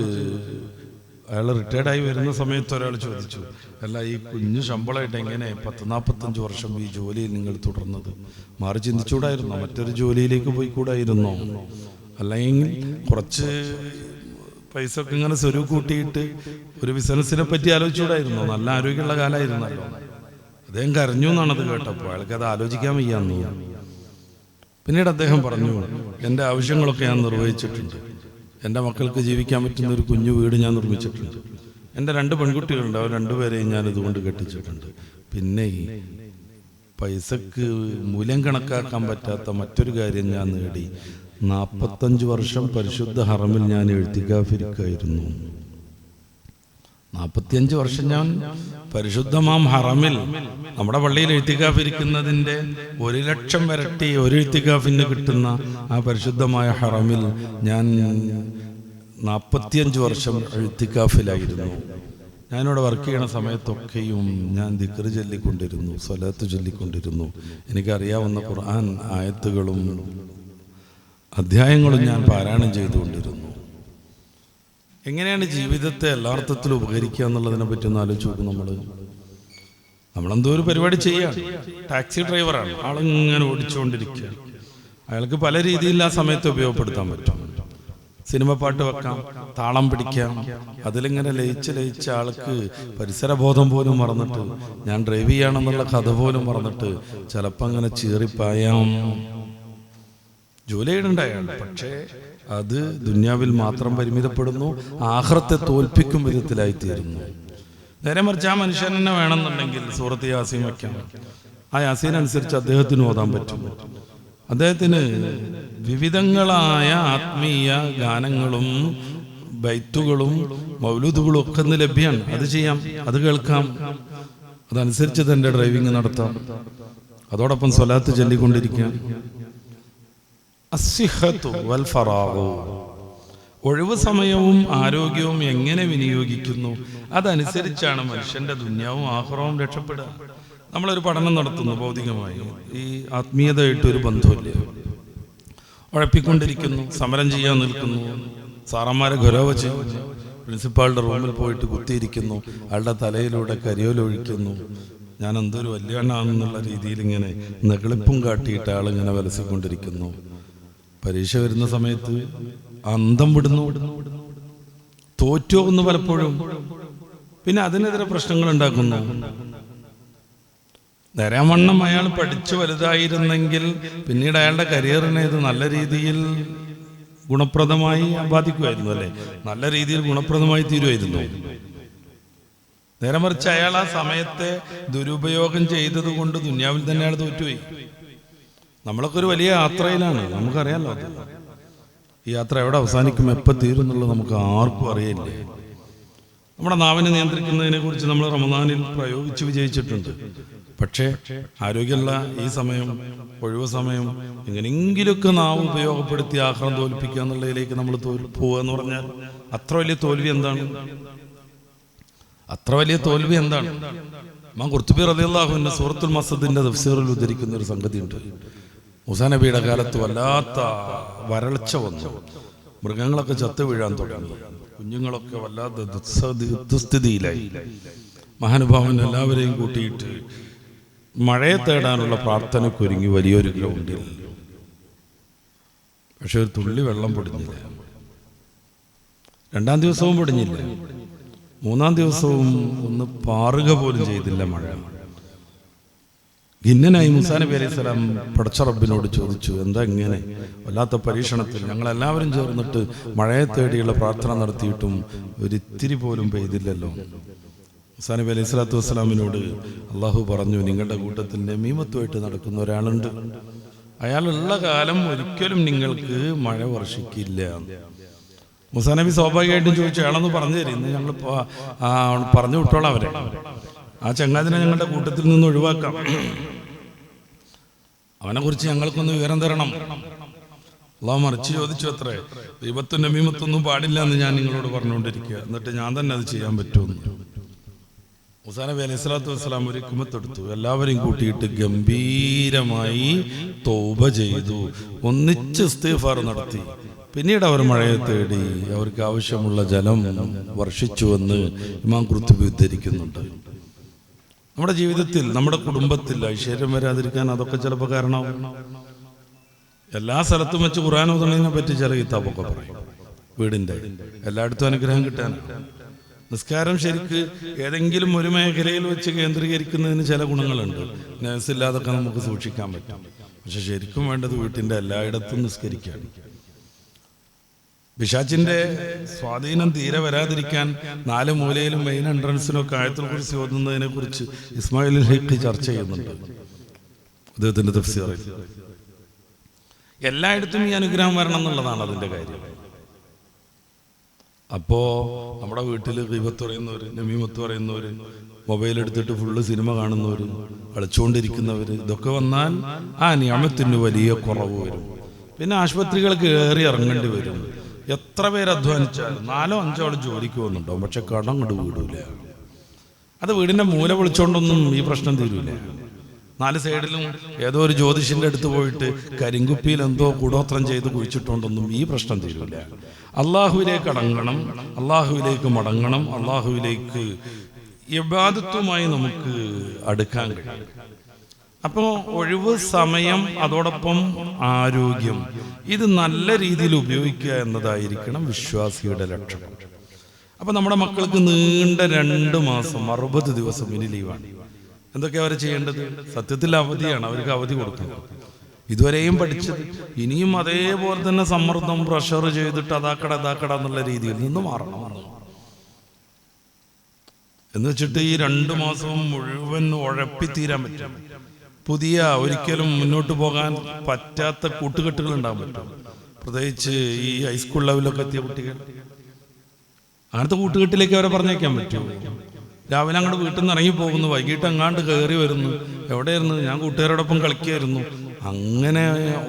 അയാൾ റിട്ടയർഡായി വരുന്ന സമയത്ത് ഒരാൾ ചോദിച്ചു, അല്ല ഈ കുഞ്ഞു ശമ്പളമായിട്ട് എങ്ങനെ 40-45 വർഷം ഈ ജോലിയിൽ നിങ്ങൾ തുടർന്നത്? മാറി ചിന്തിച്ചുകൂടായിരുന്നോ? മറ്റൊരു ജോലിയിലേക്ക് പോയി കൂടായിരുന്നോ? അല്ലെങ്കിൽ കുറച്ച് പൈസ ഒക്കെ ഇങ്ങനെ സ്വരൂ കൂട്ടിയിട്ട് ഒരു ബിസിനസ്സിനെ പറ്റി ആലോചിച്ചുകൂടായിരുന്നോ? നല്ല ആരോഗ്യമുള്ള കാലമായിരുന്നല്ലോ. അദ്ദേഹം കരഞ്ഞു എന്നാണത് കേട്ടപ്പോൾ. അയാൾക്ക് അത് ആലോചിക്കാൻ വയ്യാന്ന്. പിന്നീട് അദ്ദേഹം പറഞ്ഞു, എൻ്റെ ആവശ്യങ്ങളൊക്കെ ഞാൻ നിർവഹിച്ചിട്ടുണ്ട്, എൻ്റെ മക്കൾക്ക് ജീവിക്കാൻ പറ്റുന്ന ഒരു കുഞ്ഞു വീട് ഞാൻ നിർമ്മിച്ചിട്ടുണ്ട്, എൻ്റെ 2 പെൺകുട്ടികളുണ്ട്, അവർ 2 പേരെയും ഞാൻ ഇതുകൊണ്ട് കെട്ടിച്ചിട്ടുണ്ട്. പിന്നെ ഈ പൈസക്ക് മൂല്യം കണക്കാക്കാൻ പറ്റാത്ത മറ്റൊരു കാര്യം ഞാൻ നേടി. 45 വർഷം പരിശുദ്ധ ഹറമിൽ ഞാൻ എഴുത്തിക്കാഫിരിക്കായിരുന്നു. 45 വർഷം ഞാൻ പരിശുദ്ധമാം ഹറമിൽ, നമ്മുടെ പള്ളിയിൽ എഴുത്തിക്കാഫിരിക്കുന്നതിൻ്റെ 1 ലക്ഷം വരട്ടി ഒരു എഴുത്തിക്കാഫിന് കിട്ടുന്ന ആ പരിശുദ്ധമായ ഹറമിൽ ഞാൻ 45 വർഷം എഴുത്തിക്കാഫിലായിരുന്നു. ഞാനിവിടെ വർക്ക് ചെയ്യണ സമയത്തൊക്കെയും ഞാൻ ദിക്ർ ചൊല്ലിക്കൊണ്ടിരുന്നു, സ്വലാത്ത് ചൊല്ലിക്കൊണ്ടിരുന്നു. എനിക്കറിയാവുന്ന ഖുർആൻ ആയത്തുകളും അധ്യായങ്ങളും ഞാൻ പാരായണം ചെയ്തുകൊണ്ടിരുന്നു. എങ്ങനെയാണ് ജീവിതത്തെ എല്ലാ അർത്ഥത്തിലും ഉപകരിക്കുക എന്നുള്ളതിനെ പറ്റി ഒന്ന് ആലോചിച്ച് നോക്കും. നമ്മളെന്തോ ഒരു പരിപാടി ചെയ്യാം. ടാക്സി ഡ്രൈവറാണ്, ആളിങ്ങനെ ഓടിച്ചുകൊണ്ടിരിക്കുക. അയാൾക്ക് പല രീതിയിൽ ആ സമയത്ത് ഉപയോഗപ്പെടുത്താൻ പറ്റും. സിനിമ പാട്ട് വെക്കാം, താളം പിടിക്കാം. അതിലിങ്ങനെ ലയിച്ച് ആൾക്ക് പരിസരബോധം പോലും മറന്നിട്ട്, ഞാൻ ഡ്രൈവ് ചെയ്യാണെന്നുള്ള കഥ പോലും മറന്നിട്ട് ചിലപ്പോൾ അങ്ങനെ ചീറിപ്പായാം. ജോലി ചെയ്യണുണ്ടായാണ്, പക്ഷേ അത് ദുന്യാവിൽ മാത്രം പരിമിതപ്പെടുന്നു, ആഖിറത്തെ തോൽപ്പിക്കും വിധത്തിലായിത്തീരുന്നു. നേരെ മറിച്ച് ആ മനുഷ്യൻ തന്നെ വേണമെന്നുണ്ടെങ്കിൽ സൂറത്ത് യാസീൻ വയ്ക്കാം. ആ യാസീൻ അനുസരിച്ച് അദ്ദേഹത്തിന് ഓതാൻ പറ്റും. അദ്ദേഹത്തിന് വിവിധങ്ങളായ ആത്മീയ ഗാനങ്ങളും ബൈത്തുകളും മൗലൂദുകളും ഒക്കെ ഇന്ന് ലഭ്യമാണ്. അത് ചെയ്യാം, അത് കേൾക്കാം, അതനുസരിച്ച് തൻ്റെ ഡ്രൈവിംഗ് നടത്താം. അതോടൊപ്പം സ്വലാത്ത് ചൊല്ലിക്കൊണ്ടിരിക്കാം. അസ്സിഹത്തു വൽ ഫറാഗു, ഒഴിവ് സമയവും ആരോഗ്യവും എങ്ങനെ വിനിയോഗിക്കുന്നു അതനുസരിച്ചാണ് മനുഷ്യന്റെ ദുന്യാവും ആഖിറവും രക്ഷപ്പെടുക. നമ്മളൊരു പഠനം നടത്തുന്നു ഭൗതികമായി, ഈ ആത്മീയതയായിട്ടൊരു ബന്ധമില്ല, ഉഴപ്പിക്കൊണ്ടിരിക്കുന്നു, സമരം ചെയ്യാൻ നിൽക്കുന്നു, സാറന്മാരെ ഗൗരവ ചെയ്യുന്നു, പ്രിൻസിപ്പാളുടെ റൂമിൽ പോയിട്ട് കുത്തിയിരിക്കുന്നു, അയാളുടെ തലയിലൂടെ കരിയോലൊഴിക്കുന്നു, ഞാൻ എന്തൊരു വല്യാണെന്നുള്ള രീതിയിൽ ഇങ്ങനെ നെകളിപ്പും കാട്ടിയിട്ട് ആളിങ്ങനെ വലസിക്കൊണ്ടിരിക്കുന്നു. പരീക്ഷ വരുന്ന സമയത്ത് അന്തം വിടുന്നു, തോറ്റുപോകുന്നു പലപ്പോഴും. പിന്നെ അതിനെതിരെ പ്രശ്നങ്ങൾ ഉണ്ടാക്കുന്നു. നേരാവണ്ണം അയാൾ പഠിച്ചു വലുതായിരുന്നെങ്കിൽ പിന്നീട് അയാളുടെ കരിയറിനെ ഇത് നല്ല രീതിയിൽ ഗുണപ്രദമായി ബാധിക്കുമായിരുന്നു, അല്ലെ? നല്ല രീതിയിൽ ഗുണപ്രദമായി തീരുമായിരുന്നു. നേരെ മറിച്ച് അയാൾ ആ സമയത്തെ ദുരുപയോഗം ചെയ്തത് കൊണ്ട് ദുന്യാവിൽ തന്നെ അയാൾ തോറ്റുപോയി. നമ്മളൊക്കെ ഒരു വലിയ യാത്രയിലാണ്, നമുക്കറിയാമല്ലോ. ഈ യാത്ര എവിടെ അവസാനിക്കും, എപ്പോൾ തീരും എന്നുള്ളത് നമുക്ക് ആർക്കും അറിയില്ലേ. നമ്മുടെ നാവിനെ നിയന്ത്രിക്കുന്നതിനെ കുറിച്ച് നമ്മൾ റമദാനിൽ പ്രയോഗിച്ച് വിജയിച്ചിട്ടുണ്ട്. പക്ഷേ ആരോഗ്യമുള്ള ഈ സമയം, ഒഴിവ് സമയം എങ്ങനെയെങ്കിലുമൊക്കെ നാവ് ഉപയോഗപ്പെടുത്തി ആഖിറം തോൽപ്പിക്കുക എന്നുള്ളതിലേക്ക് നമ്മൾ പോവുക എന്ന് പറഞ്ഞാൽ അത്ര വലിയ തോൽവി എന്താണ്? അത്ര വലിയ തോൽവി എന്താണ്? ഇമാം ഖുർത്തുബി റളിയല്ലാഹു അൻഹു സൂറത്തുൽ മസ്ദിന്റെ തഫ്സീറിൽ ഉദ്ധരിക്കുന്ന ഒരു സംഗതിയുണ്ട്. മൂസാ നബിയുടെ കാലത്ത് വല്ലാത്ത വരൾച്ച വന്നു, മൃഗങ്ങളൊക്കെ ചത്തു വീഴാൻ തുടങ്ങി, കുഞ്ഞുങ്ങളൊക്കെ വല്ലാത്ത ദുസ്ഥിതിയിലായി. മഹാനുഭാവൻ എല്ലാവരെയും കൂട്ടിയിട്ട് മഴയെ തേടാനുള്ള പ്രാർത്ഥനയ്ക്കൊരുങ്ങി വലിയൊരു ഗ്രൗണ്ടിൽ. പക്ഷെ ഒരു തുള്ളി വെള്ളം പൊടിഞ്ഞില്ല. രണ്ടാം ദിവസവും പൊടിഞ്ഞില്ല. മൂന്നാം ദിവസവും ഒന്ന് പാറുക പോലും ചെയ്തില്ല മഴ. ഖിന്നനായി മൂസാ നബി അലൈഹി സ്വലാം പടച്ച റബ്ബിനോട് ചോദിച്ചു, എന്താ ഇങ്ങനെ വല്ലാത്ത പരീക്ഷണത്തിൽ ഞങ്ങളെല്ലാവരും ചേർന്നിട്ട് മഴയെ തേടിയുള്ള പ്രാർത്ഥന നടത്തിയിട്ടും ഒരിത്തിരി പോലും പെയ്തില്ലല്ലോ. മൂസാ നബി അലൈഹി സ്വലാത്തു വസ്സലാമിനോട് അള്ളാഹു പറഞ്ഞു, നിങ്ങളുടെ കൂട്ടത്തിൽ നമീമത്തുമായിട്ട് നടക്കുന്ന ഒരാളുണ്ട്, അയാളുള്ള കാലം ഒരിക്കലും നിങ്ങൾക്ക് മഴ വർഷിക്കില്ല. മൂസാ നബി സ്വാഭാവികമായിട്ടും ചോദിച്ചു, അയാളൊന്ന് പറഞ്ഞു തരും, ഇന്ന് ഞങ്ങൾ പറഞ്ഞു വിട്ടോളാം അവരെ, ആ ചങ്ങാതിനെ ഞങ്ങളുടെ കൂട്ടത്തിൽ നിന്ന് ഒഴിവാക്കാം, അവനെ കുറിച്ച് ഞങ്ങൾക്കൊന്ന് വിവരം തരണം. അള്ളാഹു മറിച്ച് ചോദിച്ചു അത്രേ, ദൈവത്തും നമീമത്തൊന്നും പാടില്ല എന്ന് ഞാൻ നിങ്ങളോട് പറഞ്ഞുകൊണ്ടിരിക്കുക, എന്നിട്ട് ഞാൻ തന്നെ അത് ചെയ്യാൻ പറ്റുമെന്ന്. മൂസാ നബി അലൈഹി സ്വലാത്തു വസ്സലാം ഒരു കുമത്തെടുത്തു, എല്ലാവരെയും കൂട്ടിയിട്ട് ഗംഭീരമായി തൗബ ചെയ്തു, ഒന്നിച്ച് ഇസ്തിഗ്ഫാർ നടത്തി. പിന്നീട് അവർ മഴയെ തേടി അവർക്ക് ആവശ്യമുള്ള ജലം വർഷിച്ചുവെന്ന് ഇമാം ഖുർത്തുബി ഉദ്ധരിക്കുന്നുണ്ട്. നമ്മുടെ ജീവിതത്തിൽ, നമ്മുടെ കുടുംബത്തിൽ ഐശ്വര്യം വരാതിരിക്കാൻ അതൊക്കെ ചിലപ്പോൾ കാരണമാവും. എല്ലാ സ്ഥലത്തും വെച്ച് ഖുർആൻ ഓതുന്നതിനെ പറ്റി ചില കിതാബൊക്കെ പറയും. വീടിൻ്റെ എല്ലായിടത്തും അനുഗ്രഹം കിട്ടാൻ നിസ്കാരം ശരിക്ക് ഏതെങ്കിലും ഒരു മേഖലയിൽ വെച്ച് കേന്ദ്രീകരിക്കുന്നതിന് ചില ഗുണങ്ങളുണ്ട്. നഫ്സില്ലാതൊക്കെ നമുക്ക് സൂക്ഷിക്കാൻ പറ്റും. പക്ഷെ ശരിക്കും വേണ്ടത് വീട്ടിൻ്റെ എല്ലായിടത്തും നിസ്കരിക്കാൻ. പിശാചിന്റെ സ്വാധീനം തീരെ വരാതിരിക്കാൻ 4 മൂലയിലും മെയിൻ എൻട്രൻസിനൊക്കെ ആയത്തുൽ കുർസി ഓതുന്നതിനെ കുറിച്ച് ഇസ്മായിൽ ഹഖി ചർച്ച ചെയ്യുന്നുണ്ട് അദ്ദേഹത്തിന്റെ തഫ്സീറിൽ. എല്ലായിടത്തും ഈ അനുഗ്രഹം വരണം എന്നുള്ളതാണ് അതിന്റെ കാര്യം. അപ്പോ നമ്മുടെ വീട്ടിൽ ഗീബത്ത് പറയുന്നവര്, നമീമത്ത് പറയുന്നവര്, മൊബൈൽ എടുത്തിട്ട് ഫുള്ള് സിനിമ കാണുന്നവര്, കളിച്ചുകൊണ്ടിരിക്കുന്നവര്, ഇതൊക്കെ വന്നാൽ ആ നിയമത്തിന് വലിയ കുറവ് വരും. പിന്നെ ആശുപത്രികൾക്ക് കയറി ഇറങ്ങേണ്ടി വരും. എത്ര പേര് അധ്വാനിച്ചാലും 4 5 ആൾ ജോലിക്ക് പോകുന്നുണ്ടാവും, പക്ഷെ കടം കൊണ്ട് വീടൂല. അത് വീടിന്റെ മൂല വിളിച്ചോണ്ടൊന്നും ഈ പ്രശ്നം തീരൂല. 4 സൈഡിലും ഏതോ ഒരു ജ്യോതിഷിന്റെ അടുത്ത് പോയിട്ട് കരിങ്കുപ്പിയിൽ എന്തോ കൂടോത്രം ചെയ്ത് കുഴിച്ചിട്ടുണ്ടൊന്നും ഈ പ്രശ്നം തീരൂല. അള്ളാഹുവിലേക്ക് അടങ്ങണം, അള്ളാഹുവിലേക്ക് മടങ്ങണം, അള്ളാഹുവിലേക്ക് ഇബാദത്തുമായി നമുക്ക് അടുക്കാൻ കഴിയും. അപ്പോൾ ഒഴിവ് സമയം, അതോടൊപ്പം ആരോഗ്യം, ഇത് നല്ല രീതിയിൽ ഉപയോഗിക്കുക എന്നതായിരിക്കണം വിശ്വാസിയുടെ ലക്ഷ്യം. അപ്പൊ നമ്മുടെ മക്കൾക്ക് നീണ്ട 2 മാസം 60 ദിവസം ഇനി ലീവാണ്. എന്തൊക്കെയാ അവർ ചെയ്യേണ്ടത്? സത്യത്തിൽ അവധിയാണ്, അവർക്ക് അവധി കൊടുക്കണം. ഇതുവരെയും പഠിച്ചത് ഇനിയും അതേപോലെ തന്നെ സമ്മർദ്ദം, പ്രഷർ ചെയ്തിട്ട് അതാക്കട എന്നുള്ള രീതിയിൽ നിന്ന് മാറണം. എന്ന് വെച്ചിട്ട് ഈ 2 മാസവും മുഴുവൻ ഉഴപ്പിത്തീരാൻ പറ്റും. പുതിയ ഒരിക്കലും മുന്നോട്ട് പോകാൻ പറ്റാത്ത കൂട്ടുകെട്ടുകൾ ഉണ്ടാകാൻ പറ്റും. പ്രത്യേകിച്ച് ഈ ഹൈസ്കൂൾ ലെവലിലൊക്കെ എത്തിയ കുട്ടികൾ, അങ്ങനത്തെ കൂട്ടുകെട്ടിലേക്ക് അവരെ പറഞ്ഞേക്കാൻ പറ്റും. രാവിലെ അങ്ങോട്ട് വീട്ടിൽ നിന്ന് ഇറങ്ങി പോകുന്നു, വൈകിട്ട് അങ്ങാണ്ട് കയറി വരുന്നു, എവിടെയായിരുന്നു, ഞാൻ കൂട്ടുകാരോടൊപ്പം കളിക്കുകയായിരുന്നു, അങ്ങനെ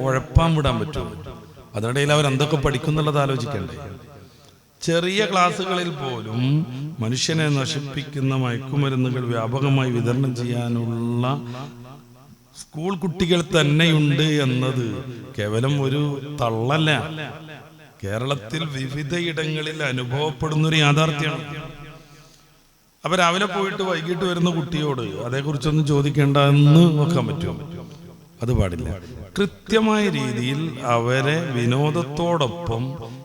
ഉഴപ്പാൻ വിടാൻ പറ്റും. അതിനിടയിൽ അവരെന്തൊക്കെ പഠിക്കുന്നുള്ളത് ആലോചിക്കണ്ടേ? ചെറിയ ക്ലാസ്സുകളിൽ പോലും മനുഷ്യനെ നശിപ്പിക്കുന്ന മയക്കുമരുന്നുകൾ വ്യാപകമായി വിതരണം ചെയ്യാനുള്ള സ്കൂൾ കുട്ടികൾ തന്നെയുണ്ട് എന്നത് കേവലം ഒരു തള്ളല്ല, കേരളത്തിൽ വിവിധയിടങ്ങളിൽ അനുഭവപ്പെടുന്നൊരു യാഥാർത്ഥ്യമാണ്. അപ്പൊ രാവിലെ പോയിട്ട് വൈകിട്ട് വരുന്ന കുട്ടിയോട് അതേക്കുറിച്ചൊന്നും ചോദിക്കേണ്ട എന്ന് നോക്കാൻ പറ്റുമോ? അത് പാടില്ല. കൃത്യമായ രീതിയിൽ അവരെ വിനോദത്തോടൊപ്പം,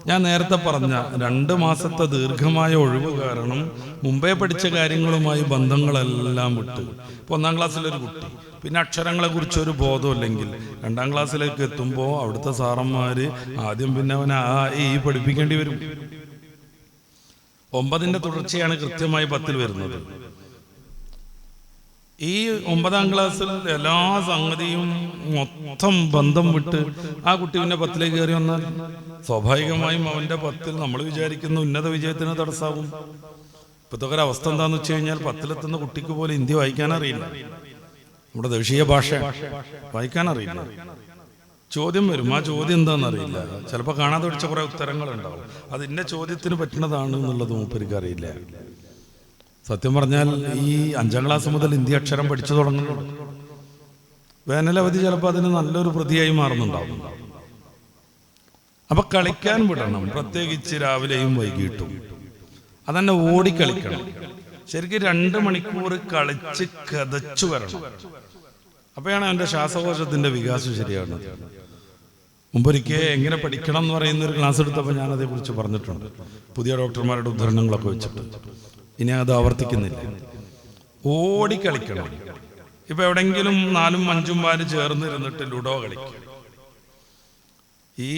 ഞാൻ നേരത്തെ പറഞ്ഞ 2 മാസത്തെ ദീർഘമായ ഒഴിവ് കാരണം മുമ്പേ പഠിച്ച കാര്യങ്ങളുമായി ബന്ധങ്ങളെല്ലാം വിട്ട്, ഇപ്പൊ 1-ാം ക്ലാസ്സിലൊരു കുട്ടി, പിന്നെ അക്ഷരങ്ങളെ കുറിച്ചൊരു ബോധമില്ലെങ്കിൽ 2-ാം ക്ലാസ്സിലേക്ക് എത്തുമ്പോൾ അവിടുത്തെ സാറന്മാര് ആദ്യം പിന്നെ അവനെ ഈ പഠിപ്പിക്കേണ്ടി വരും. 9ന്റെ തുടർച്ചയാണ് കൃത്യമായി 10ൽ വരുന്നത്. ഈ 9-ാം ക്ലാസ്സിൽ എല്ലാ സംഗതിയും മൊത്തം ബന്ധം വിട്ട് ആ കുട്ടി പിന്നെ 10ലേക്ക് കയറി വന്നാൽ സ്വാഭാവികമായും അവന്റെ 10ൽ നമ്മൾ വിചാരിക്കുന്ന ഉന്നത വിജയത്തിന് തടസ്സാവും. ഇപ്പോഴത്തെ ഒരു അവസ്ഥ എന്താന്ന് വെച്ച് കഴിഞ്ഞാൽ 10ലെത്തുന്ന കുട്ടിക്ക് പോലും ഹിന്ദി വായിക്കാനറിയില്ല, നമ്മുടെ ദേശീയ ഭാഷ വായിക്കാനറിയില്ല. ചോദ്യം വരും, ആ ചോദ്യം എന്താണെന്നറിയില്ല, ചിലപ്പോൾ കാണാതെ പഠിച്ച കുറെ ഉത്തരങ്ങളുണ്ടാവും, അത് ഇന്ന ചോദ്യത്തിന് പറ്റുന്നതാണ് എന്നുള്ളത് മൂപ്പർക്ക് അറിയില്ല. സത്യം പറഞ്ഞാൽ ഈ 5-ാം ക്ലാസ് മുതൽ ഹിന്ദി അക്ഷരം പഠിച്ചു തുടങ്ങുന്നു. വേനലവധി ചിലപ്പോൾ അതിന് നല്ലൊരു പ്രതിയായി മാറുന്നുണ്ടാവും. അപ്പൊ കളിക്കാൻ വിടണം, പ്രത്യേകിച്ച് രാവിലെയും വൈകിട്ടും. അതന്നെ ഓടിക്കളിക്കണം. ശരിക്കും 2 മണിക്കൂർ കളിച്ച് കതച്ചു വരണം. അപ്പോഴാണ് എൻ്റെ ശ്വാസകോശത്തിന്റെ വികാസം ശരിയാവുന്നത്. മുമ്പൊരിക്കൽ എങ്ങനെ പഠിക്കണം എന്ന് പറയുന്ന ഒരു ക്ലാസ് എടുത്തപ്പോൾ ഞാൻ അതേക്കുറിച്ച് പറഞ്ഞിട്ടുണ്ട്, പുതിയ ഡോക്ടർമാരുടെ ഉദാഹരണങ്ങളൊക്കെ വെച്ചിട്ട്. ഇനി അത് ആവർത്തിക്കുന്നില്ല. ഓടിക്കളിക്കണം. ഇപ്പൊ എവിടെങ്കിലും 4ഉം 5ഉം പേര് ചേർന്നിരുന്നിട്ട് ലുഡോ കളിക്കും. ഈ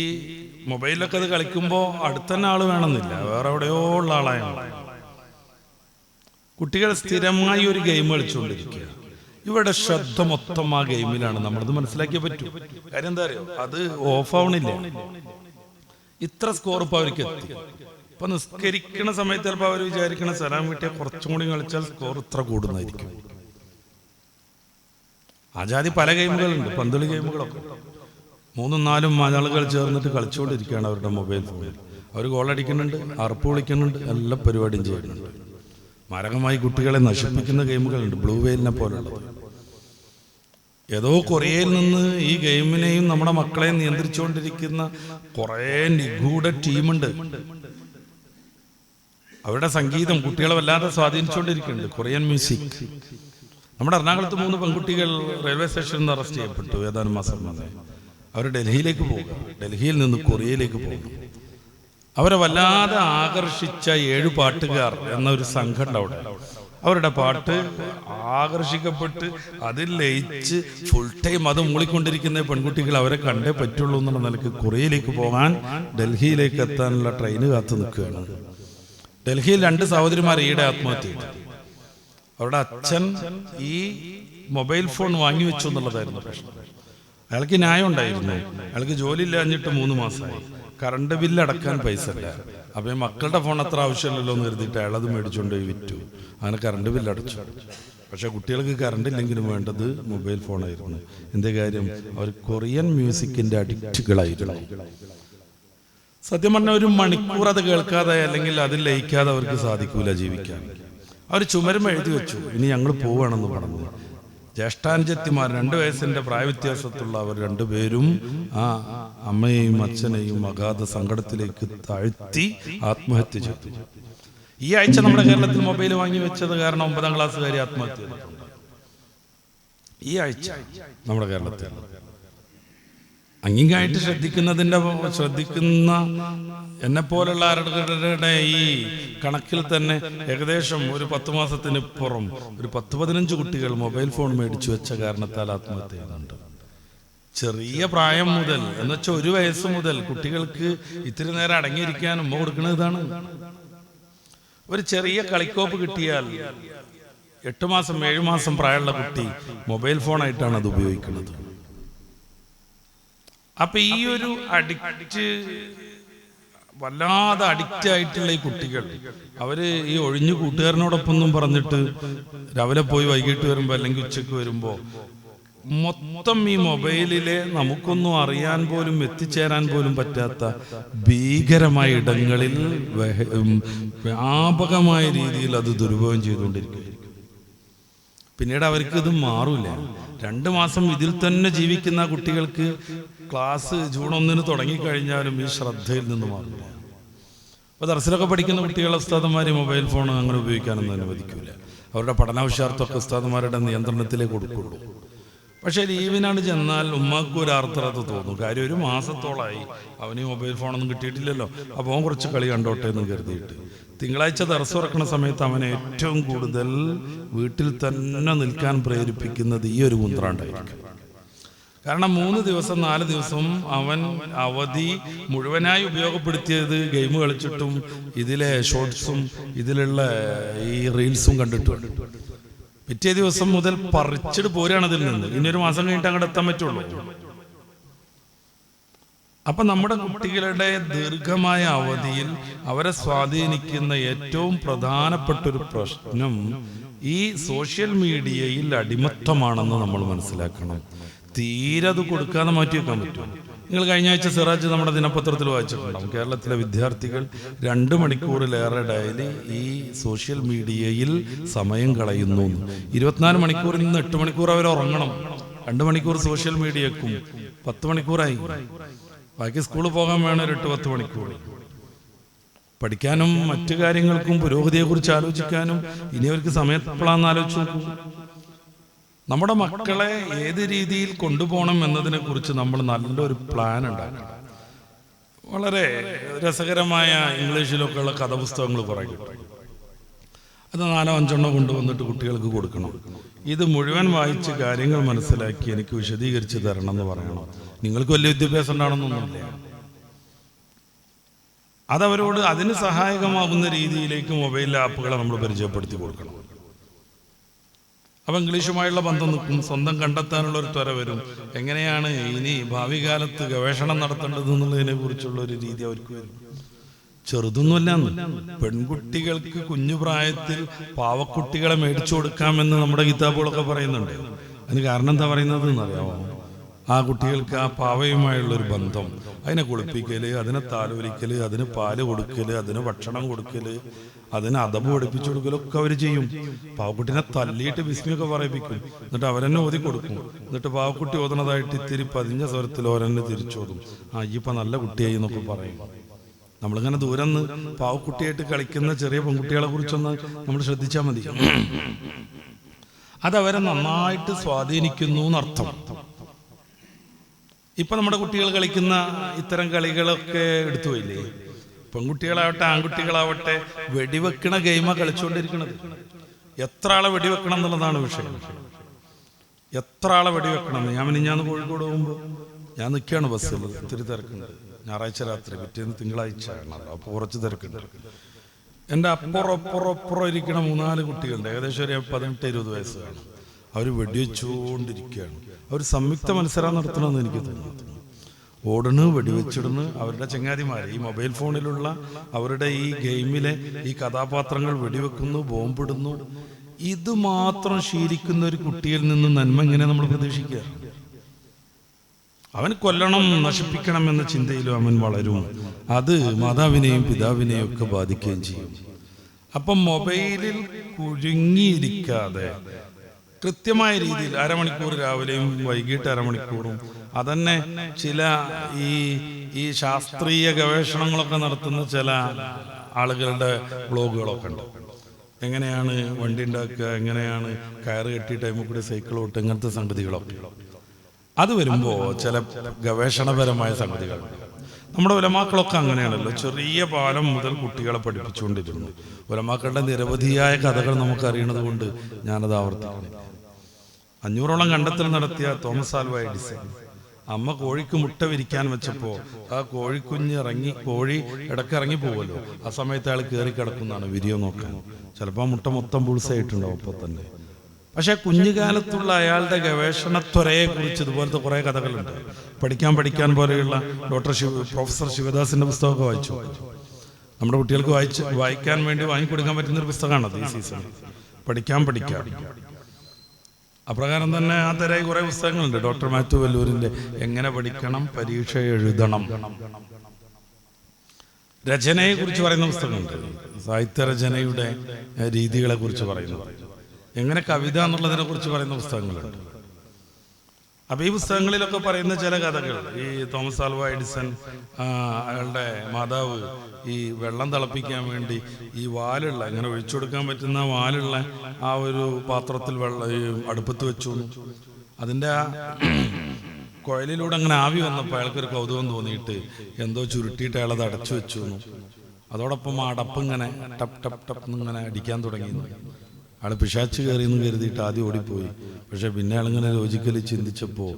മൊബൈലിലൊക്കെ അത് കളിക്കുമ്പോൾ അടുത്തന്നെ ആള് വേണമെന്നില്ല, വേറെ എവിടെയോ ഉള്ള ആളായാണ്. കുട്ടികൾ സ്ഥിരമായി ഒരു ഗെയിം കളിച്ചുകൊണ്ടിരിക്കുക. ഇവിടെ ശ്രദ്ധ മൊത്തം ആ ഗെയിമിലാണ്. നമ്മളത് മനസ്സിലാക്കിയേ പറ്റൂ. കാര്യം എന്താ അറിയോ, അത് ഓഫ് ആവണില്ല. ഇത്ര സ്കോർ ഇപ്പൊ അവർക്ക് എത്തി. ഇപ്പൊ നിസ്കരിക്കുന്ന സമയത്ത് ചിലപ്പോൾ അവർ വിചാരിക്കണ സലാം വീട്ടിൽ കുറച്ചും കൂടി കളിച്ചാൽ സ്കോർ ഇത്ര കൂടുന്നതായിരിക്കും. ആജാതി പല ഗെയിമുകളുണ്ട്, പന്തളി ഗെയിമുകളൊക്കെ 3ഉം 4ഉം ആളുകൾ ചേർന്നിട്ട് കളിച്ചുകൊണ്ടിരിക്കുകയാണ് അവരുടെ മൊബൈൽ ഫോണിൽ. അവർ ഗോളടിക്കുന്നുണ്ട്, അറപ്പ് വിളിക്കുന്നുണ്ട്, എല്ലാ പരിപാടിയും ചെയ്യുന്നുണ്ട്. മാരകമായി കുട്ടികളെ നശിപ്പിക്കുന്ന ഗെയിമുകളുണ്ട്, ബ്ലൂ വെയിലിനെ പോലുള്ളത്. ഏതോ കൊറിയയിൽ നിന്ന് ഈ ഗെയിമിനെയും നമ്മുടെ മക്കളെയും നിയന്ത്രിച്ചുകൊണ്ടിരിക്കുന്ന കുറേ നിഗൂഢ ടീമുണ്ട്. അവരുടെ സംഗീതം കുട്ടികളെ വല്ലാതെ സ്വാധീനിച്ചുകൊണ്ടിരിക്കുന്നുണ്ട്. Korean music. നമ്മുടെ എറണാകുളത്ത് 3 പെൺകുട്ടികൾ റെയിൽവേ സ്റ്റേഷനിൽ നിന്ന് അറസ്റ്റ് ചെയ്യപ്പെട്ടു ഏതാനും മാസം മുന്നേ. അവർ ഡൽഹിയിലേക്ക് പോകുക, ഡൽഹിയിൽ നിന്ന് കൊറിയയിലേക്ക് പോകും. അവരെ വല്ലാതെ ആകർഷിച്ച 7 പാട്ടുകാർ എന്നൊരു സംഘം അവിടെ. അവരുടെ പാട്ട് ആകർഷിക്കപ്പെട്ട് അതിൽ ലയിച്ച് ഫുൾ ടൈം അത് മൂളിക്കൊണ്ടിരിക്കുന്ന പെൺകുട്ടികൾ അവരെ കണ്ടേ പറ്റുള്ളൂ എന്നുള്ള നിലയ്ക്ക് കൊറിയയിലേക്ക് പോകാൻ ഡൽഹിയിലേക്ക് എത്താനുള്ള ട്രെയിന് കാത്തു നിൽക്കുകയാണ്. ഡൽഹിയിൽ 2 സഹോദരിമാർ ഈയിടെ ആത്മഹത്യ ചെയ്തു. അവരുടെ അച്ഛൻ ഈ മൊബൈൽ ഫോൺ വാങ്ങി വെച്ചു എന്നുള്ളതായിരുന്നു പ്രശ്നം. അയാൾക്ക് ന്യായം ഉണ്ടായിരുന്നു. അയാൾക്ക് ജോലി ഇല്ലാഞ്ഞിട്ട് 3 മാസമായി. കറണ്ട് ബില്ല് അടക്കാൻ പൈസ ഇല്ല. അപ്പം മക്കളുടെ ഫോൺ അത്ര ആവശ്യമില്ലല്ലോ എന്ന് കരുതിയിട്ട് അയാളത് മേടിച്ചുകൊണ്ട് വിറ്റു. അങ്ങനെ കറണ്ട് ബില്ല് അടച്ചു. പക്ഷെ കുട്ടികൾക്ക് കറണ്ട് ഇല്ലെങ്കിലും വേണ്ടത് മൊബൈൽ ഫോണായിരുന്നു. എന്തേ കാര്യം, അവർ കൊറിയൻ മ്യൂസിക്കിന്റെ അഡിക്റ്റുകളായിരുന്നു. സത്യം പറഞ്ഞാൽ 1 മണിക്കൂർ അത് കേൾക്കാതെ അല്ലെങ്കിൽ അതിൽ ലയിക്കാതെ അവർക്ക് സാധിക്കൂല ജീവിക്കാൻ. അവർ ചുമരും എഴുതി വെച്ചു, ഇനി ഞങ്ങൾ പോവുകയാണെന്ന് പറഞ്ഞു. ജ്യേഷ്ഠാനുജത്തിമാർ 2 വയസ്സിന്റെ പ്രായവ്യത്യാസത്തുള്ള അവർ 2 പേരും ആ അമ്മയെയും അച്ഛനെയും അഗാധ സങ്കടത്തിലേക്ക് താഴ്ത്തി ആത്മഹത്യ ചെയ്തു. ഈ ആഴ്ച നമ്മുടെ കേരളത്തിൽ മൊബൈൽ വാങ്ങി വെച്ചത് കാരണം 9ാം ക്ലാസ്സുകാരി ആത്മഹത്യ ചെയ്തിട്ടുണ്ട്. ഈ ആഴ്ച നമ്മുടെ കേരളത്തിൽ അങ്ങിങ്ങായിട്ട് ശ്രദ്ധിക്കുന്ന എന്നെപ്പോലുള്ള ആരുടെ ഈ കണക്കിൽ തന്നെ ഏകദേശം ഒരു 10 മാസത്തിനിപ്പുറം ഒരു 10-15 കുട്ടികൾ മൊബൈൽ ഫോൺ മേടിച്ചു വെച്ച കാരണത്താൽ ആത്മഹത്യ ചെയ്യുന്നുണ്ട്. ചെറിയ പ്രായം മുതൽ എന്നുവെച്ചാൽ 1 വയസ്സ് മുതൽ കുട്ടികൾക്ക് ഇത്തിരി നേരം അടങ്ങിയിരിക്കാൻ ഉമ്മ കൊടുക്കുന്നത് ഇതാണ്. ഒരു ചെറിയ കളിക്കോപ്പ് കിട്ടിയാൽ 8 മാസം 7 മാസം പ്രായമുള്ള കുട്ടി മൊബൈൽ ഫോണായിട്ടാണ് അത് ഉപയോഗിക്കുന്നത്. അപ്പൊ ഈ ഒരു അഡിക്റ്റ്, വല്ലാതെ അഡിക്റ്റ് ആയിട്ടുള്ള ഈ കുട്ടികൾ, അവര് ഈ ഒഴിഞ്ഞു കൂട്ടുകാരനോടൊപ്പം ഒന്നും പറഞ്ഞിട്ട് രാവിലെ പോയി വൈകിട്ട് വരുമ്പോ അല്ലെങ്കിൽ ഉച്ചക്ക് വരുമ്പോ മൊത്തം ഈ മൊബൈലിലെ നമുക്കൊന്നും അറിയാൻ പോലും എത്തിച്ചേരാൻ പോലും പറ്റാത്ത ഭീകരമായ ഇടങ്ങളിൽ വ്യാപകമായ രീതിയിൽ അത് ദുരുപയോഗം ചെയ്തുകൊണ്ടിരിക്കുക. പിന്നീട് അവർക്ക് ഇത് മാറൂല. 2 മാസം ഇതിൽ തന്നെ ജീവിക്കുന്ന കുട്ടികൾക്ക് ക്ലാസ് ജൂൺ 1 തുടങ്ങിക്കഴിഞ്ഞാലും ഈ ശ്രദ്ധയിൽ നിന്ന് മാറില്ല. അപ്പോൾ ദർസിലൊക്കെ പഠിക്കുന്ന കുട്ടികളെ ഉസ്താദന്മാർ മൊബൈൽ ഫോൺ അങ്ങനെ ഉപയോഗിക്കാനൊന്നും അനുവദിക്കില്ല. അവരുടെ പഠനാവശ്യാർത്ഥമൊക്കെ ഉസ്താദന്മാരുടെ നിയന്ത്രണത്തിലേ കൊടുക്കുള്ളൂ. പക്ഷേ ലീവിനാണ് ചെന്നാൽ ഉമ്മാക്ക് ഒരു ആർത്തരത്ത് തോന്നും. കാര്യം 1 മാസത്തോളമായി അവന് മൊബൈൽ ഫോണൊന്നും കിട്ടിയിട്ടില്ലല്ലോ, അപ്പോൾ അവൻ കുറച്ച് കളി കണ്ടോട്ടെ എന്ന് കരുതിയിട്ട് തിങ്കളാഴ്ച ദർസ് തുറക്കുന്ന സമയത്ത് അവനെ ഏറ്റവും കൂടുതൽ വീട്ടിൽ തന്നെ നിൽക്കാൻ പ്രേരിപ്പിക്കുന്നത് ഈ ഒരു കുന്ത്രാണ്ടായിരിക്കും. കാരണം 3 ദിവസം 4 ദിവസം അവൻ അവധി മുഴുവനായി ഉപയോഗപ്പെടുത്തിയത് ഗെയിം കളിച്ചിട്ടും ഇതിലെ ഷോർട്സും ഇതിലുള്ള ഈ റീൽസും കണ്ടിട്ടുണ്ട്. പിറ്റേ ദിവസം മുതൽ പറിച്ചിട്ട് പോരാണ് അതിൽ നിന്ന്. ഇനി 1 മാസം കഴിഞ്ഞിട്ട് അങ്ങോട്ട് എത്താൻ പറ്റുള്ളൂ. അപ്പൊ നമ്മുടെ കുട്ടികളുടെ ദീർഘമായ അവധിയിൽ അവരെ സ്വാധീനിക്കുന്ന ഏറ്റവും പ്രധാനപ്പെട്ട ഒരു പ്രശ്നം ഈ സോഷ്യൽ മീഡിയയിൽ അടിമത്തമാണെന്ന് നമ്മൾ മനസ്സിലാക്കണം. തീരെ അത് കൊടുക്കാതെ മാറ്റി വെക്കാൻ പറ്റും. നിങ്ങൾ കഴിഞ്ഞ ആഴ്ച സിറാജ് നമ്മുടെ ദിനപത്രത്തിൽ വായിച്ചിട്ടുണ്ടാവും. കേരളത്തിലെ വിദ്യാർത്ഥികൾ 2 മണിക്കൂറിലേറെ ഡെയിലി ഈ സോഷ്യൽ മീഡിയയിൽ സമയം കളയുന്നു. 24 മണിക്കൂറിൽ നിന്ന് 8 മണിക്കൂർ അവർ ഉറങ്ങണം. 2 മണിക്കൂർ സോഷ്യൽ മീഡിയക്കും 10 മണിക്കൂറായി. ബാക്കി സ്കൂളിൽ പോകാൻ വേണം 8-10 മണിക്കൂർ. പഠിക്കാനും മറ്റു കാര്യങ്ങൾക്കും പുരോഗതിയെക്കുറിച്ച് ആലോചിക്കാനും ഇനി അവർക്ക് സമയം എപ്പോഴാണെന്ന് ആലോചിച്ചു നോക്കൂ. നമ്മുടെ മക്കളെ ഏത് രീതിയിൽ കൊണ്ടുപോകണം എന്നതിനെ കുറിച്ച് നമ്മൾ നല്ലൊരു പ്ലാൻ ഉണ്ടാക്കണം. വളരെ രസകരമായ ഇംഗ്ലീഷിലൊക്കെ ഉള്ള കഥാപുസ്തകങ്ങൾ കുറേ കിട്ടും. അത് 4-5 കൊണ്ടുവന്നിട്ട് കുട്ടികൾക്ക് കൊടുക്കണം. ഇത് മുഴുവൻ വായിച്ച് കാര്യങ്ങൾ മനസ്സിലാക്കി എനിക്ക് വിശദീകരിച്ച് തരണം എന്ന് പറയണം. നിങ്ങൾക്ക് വലിയ വിദ്യാഭ്യാസം ഉണ്ടാണെന്നൊന്നുമില്ല. അതവരോട് അതിന് സഹായകമാകുന്ന രീതിയിലേക്ക് മൊബൈൽ ആപ്പുകളെ നമ്മൾ പരിചയപ്പെടുത്തി കൊടുക്കണം. അപ്പം ഇംഗ്ലീഷുമായുള്ള ബന്ധം നിൽക്കും, സ്വന്തം കണ്ടെത്താനുള്ള ഒരു ത്വര വരും. എങ്ങനെയാണ് ഇനി ഭാവി കാലത്ത് ഗവേഷണം നടത്തേണ്ടത് എന്നുള്ളതിനെ കുറിച്ചുള്ള ഒരു രീതി അവർക്ക് വരും. ചെറുതൊന്നുമല്ല, പെൺകുട്ടികൾക്ക് കുഞ്ഞു പ്രായത്തിൽ പാവക്കുട്ടികളെ മേടിച്ചു കൊടുക്കാമെന്ന് നമ്മുടെ കിതാബുകളൊക്കെ പറയുന്നുണ്ട്. അതിന് കാരണം എന്താ പറയുന്നത് എന്നറിയാമോ? ആ കുട്ടികൾക്ക് ആ പാവയുമായുള്ളൊരു ബന്ധം, അതിനെ കുളിപ്പിക്കല്, അതിനെ താലോലിക്കല്, അതിന് പാല് കൊടുക്കല്, അതിന് ഭക്ഷണം കൊടുക്കല്, അതിന് അതബ് പഠിപ്പിച്ചു കൊടുക്കലൊക്കെ അവർ ചെയ്യും. പാവക്കുട്ടിനെ തല്ലിയിട്ട് ബിസ്മിയൊക്കെ പറയിപ്പിക്കും. എന്നിട്ട് അവരെന്നെ ഓതി കൊടുക്കും. എന്നിട്ട് പാവക്കുട്ടി ഓതണതായിട്ട് ഇത്തിരി പതിഞ്ഞ സ്വരത്തിൽ ഓരെന്നെ തിരിച്ചോതും. ഇപ്പം നല്ല കുട്ടിയായി എന്നൊക്കെ പറയും. നമ്മളിങ്ങനെ ദൂരം നിന്ന് പാവക്കുട്ടിയായിട്ട് കളിക്കുന്ന ചെറിയ പെൺകുട്ടികളെ കുറിച്ചൊന്ന് നമ്മൾ ശ്രദ്ധിച്ചാൽ മതി. അതവരെ നന്നായിട്ട് സ്വാധീനിക്കുന്നു എന്നർത്ഥം. ഇപ്പൊ നമ്മുടെ കുട്ടികൾ കളിക്കുന്ന ഇത്തരം കളികളൊക്കെ എടുത്തുപോയില്ലേ? പെൺകുട്ടികളാവട്ടെ ആൺകുട്ടികളാവട്ടെ വെടിവെക്കണ ഗെയിമാ കളിച്ചുകൊണ്ടിരിക്കുന്നത്. എത്ര ആളെ വെടിവെക്കണം എന്നുള്ളതാണ് വിഷയം. എത്ര ആളെ വെടിവെക്കണം. ഞാൻ കോഴിക്കോട് പോകുമ്പോൾ ഞാൻ നിൽക്കുകയാണ് ബസ്സിൽ. ഒത്തിരി തിരക്കുണ്ട്. ഞായറാഴ്ച രാത്രി, പിറ്റേന്ന് തിങ്കളാഴ്ച ആണ്. അപ്പോൾ കുറച്ച് തിരക്കുണ്ട്. എൻ്റെ അപ്പുറം ഇരിക്കണ 3-4 കുട്ടികളുണ്ട്. ഏകദേശം ഒരു 18-20 വയസ്സ് കാണും. അവർ വെടിവെച്ചുകൊണ്ടിരിക്കുകയാണ്. അവർ സംയുക്ത മത്സരം നടത്തണമെന്ന് എനിക്ക് തോന്നുന്നു. ഓടണ്, വെടിവെച്ചിടുന്ന്. അവരുടെ ചങ്ങാതിമാർ ഈ മൊബൈൽ ഫോണിലുള്ള അവരുടെ ഈ ഗെയിമിലെ ഈ കഥാപാത്രങ്ങൾ വെടിവെക്കുന്നു, ബോംബിടുന്നു. ഇത് മാത്രം ശീലിക്കുന്ന ഒരു കുട്ടിയിൽ നിന്ന് നന്മ എങ്ങനെ നമ്മൾ പ്രതീക്ഷിക്കുക? അവൻ കൊല്ലണം, നശിപ്പിക്കണം എന്ന ചിന്തയിലും അവൻ വളരും. അത് മാതാവിനെയും പിതാവിനെയും ഒക്കെ ബാധിക്കുകയും ചെയ്യും. അപ്പം മൊബൈലിൽ കുഴുങ്ങിയിരിക്കാതെ കൃത്യമായ രീതിയിൽ അരമണിക്കൂർ രാവിലെയും വൈകിട്ട് അരമണിക്കൂറും, അതന്നെ ചില ഈ ശാസ്ത്രീയ ഗവേഷണങ്ങളൊക്കെ നടത്തുന്ന ചില ആളുകളുടെ ബ്ലോഗുകളൊക്കെ ഉണ്ട്. എങ്ങനെയാണ് വണ്ടി ഉണ്ടാക്കുക, എങ്ങനെയാണ് കയറ് കെട്ടി ടൈമിൽ കൂടി സൈക്കിൾ ഓട്ടുക, ഇങ്ങനത്തെ സംഗതികളൊക്കെ. അത് വരുമ്പോൾ ചില ഗവേഷണപരമായ സംഗതികൾ. നമ്മുടെ ഉലമാക്കളൊക്കെ അങ്ങനെയാണല്ലോ. ചെറിയ പാലം മുതൽ കുട്ടികളെ പഠിപ്പിച്ചുകൊണ്ടിരുന്നു. ഉലമാക്കളുടെ നിരവധിയായ കഥകൾ നമുക്കറിയണത് കൊണ്ട് ഞാനത് ആവർത്തിക്കുന്നില്ല. 500ഓളം കണ്ടെത്തൽ നടത്തിയ തോമസ് ആൽവ എഡിസൺ അമ്മ കോഴിക്ക് മുട്ട വിരിക്കാൻ വെച്ചപ്പോൾ ആ കോഴിക്കുഞ്ഞ് കോഴി ഇടയ്ക്കിറങ്ങി പോകുമല്ലോ. ആ സമയത്ത് അയാൾ കയറി കിടക്കുന്നതാണ് വിരിയോ നോക്കാൻ. ചിലപ്പോൾ ആ മുട്ട മൊത്തം ബുൾസായിട്ടുണ്ടാവും അപ്പോൾ തന്നെ. പക്ഷെ കുഞ്ഞുകാലത്തുള്ള അയാളുടെ ഗവേഷണത്വരയെ കുറിച്ച് ഇതുപോലത്തെ കുറേ കഥകളുണ്ട്. പഠിക്കാൻ പോലെയുള്ള പ്രൊഫസർ ശിവദാസിന്റെ പുസ്തകമൊക്കെ വായിച്ചു. നമ്മുടെ കുട്ടികൾക്ക് വായിക്കാൻ വേണ്ടി വാങ്ങിക്കൊടുക്കാൻ പറ്റുന്നൊരു പുസ്തകമാണത് ഈ സീസൺ. പഠിക്കാം. അപ്രകാരം തന്നെ ആ തരായി കുറേ പുസ്തകങ്ങളുണ്ട്. ഡോക്ടർ മാത്യു വല്ലൂരിന്റെ എങ്ങനെ പഠിക്കണം, പരീക്ഷ എഴുതണം, രചനയെ കുറിച്ച് പറയുന്ന പുസ്തകമുണ്ട്. സാഹിത്യരചനയുടെ രീതികളെ കുറിച്ച് പറയുന്നത്, എങ്ങനെ കവിത എന്നുള്ളതിനെ കുറിച്ച് പറയുന്ന പുസ്തകങ്ങളുണ്ട്. അപ്പൊ ഈ പുസ്തകങ്ങളിലൊക്കെ പറയുന്ന ചില കഥകൾ, ഈ തോമസ് ആൽവ എഡിസൺ അയാളുടെ മാതാവ് ഈ വെള്ളം തിളപ്പിക്കാൻ വേണ്ടി ഈ വാലുള്ള, ഇങ്ങനെ ഒഴിച്ചു കൊടുക്കാൻ പറ്റുന്ന വാലുള്ള ആ ഒരു പാത്രത്തിൽ അടുപ്പത്ത് വെച്ചു. അതിൻ്റെ ആ കുഴലിലൂടെ അങ്ങനെ ആവി വന്നപ്പോൾ അയാൾക്കൊരു കൗതുകം തോന്നിയിട്ട് എന്തോ ചുരുട്ടിയിട്ട് അയാളത് അടച്ചു വെച്ചു. അതോടൊപ്പം ആ അടപ്പ് ഇങ്ങനെ ടപ്പ് ടപ്പ് ടപ്പ് എന്നിങ്ങനെ അടിക്കാൻ തുടങ്ങി. അയാൾ പിശാച്ച് കയറിയെന്ന് കരുതിയിട്ട് ആദ്യം ഓടിപ്പോയി. പക്ഷെ പിന്നെ അയാളിങ്ങനെ ലോജിക്കലി ചിന്തിച്ചപ്പോൾ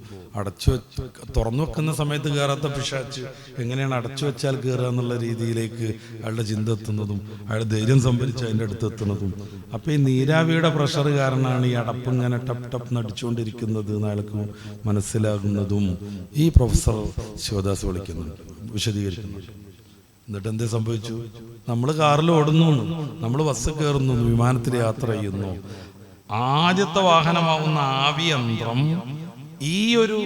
തുറന്നു വെക്കുന്ന സമയത്ത് കയറാത്ത പിശാച്ച് എങ്ങനെയാണ് അടച്ചു വെച്ചാൽ കയറുക എന്നുള്ള രീതിയിലേക്ക് അയാളുടെ ചിന്ത എത്തുന്നതും അയാൾ ധൈര്യം സംഭരിച്ച് അതിൻ്റെ അടുത്ത് എത്തുന്നതും. അപ്പോൾ ഈ നീരാവിയുടെ പ്രഷർ കാരണമാണ് ഈ അടപ്പ് ഇങ്ങനെ ടപ്പ് ടപ്പ് നടിച്ചുകൊണ്ടിരിക്കുന്നത് എന്ന് അയാൾക്ക് മനസ്സിലാകുന്നതും ഈ പ്രൊഫസർ ശിവദാസ് വിശദീകരിക്കുന്നുണ്ട്. എന്നിട്ട് എന്തേ സംഭവിച്ചു? നമ്മൾ കാറിൽ ഓടുന്നു, നമ്മൾ ബസ് കയറുന്നു, വിമാനത്തിൽ യാത്ര ചെയ്യുന്നു. ആദ്യത്തെ വാഹനമാവുന്ന ആവിയന്ത്രം ഈ ഒരു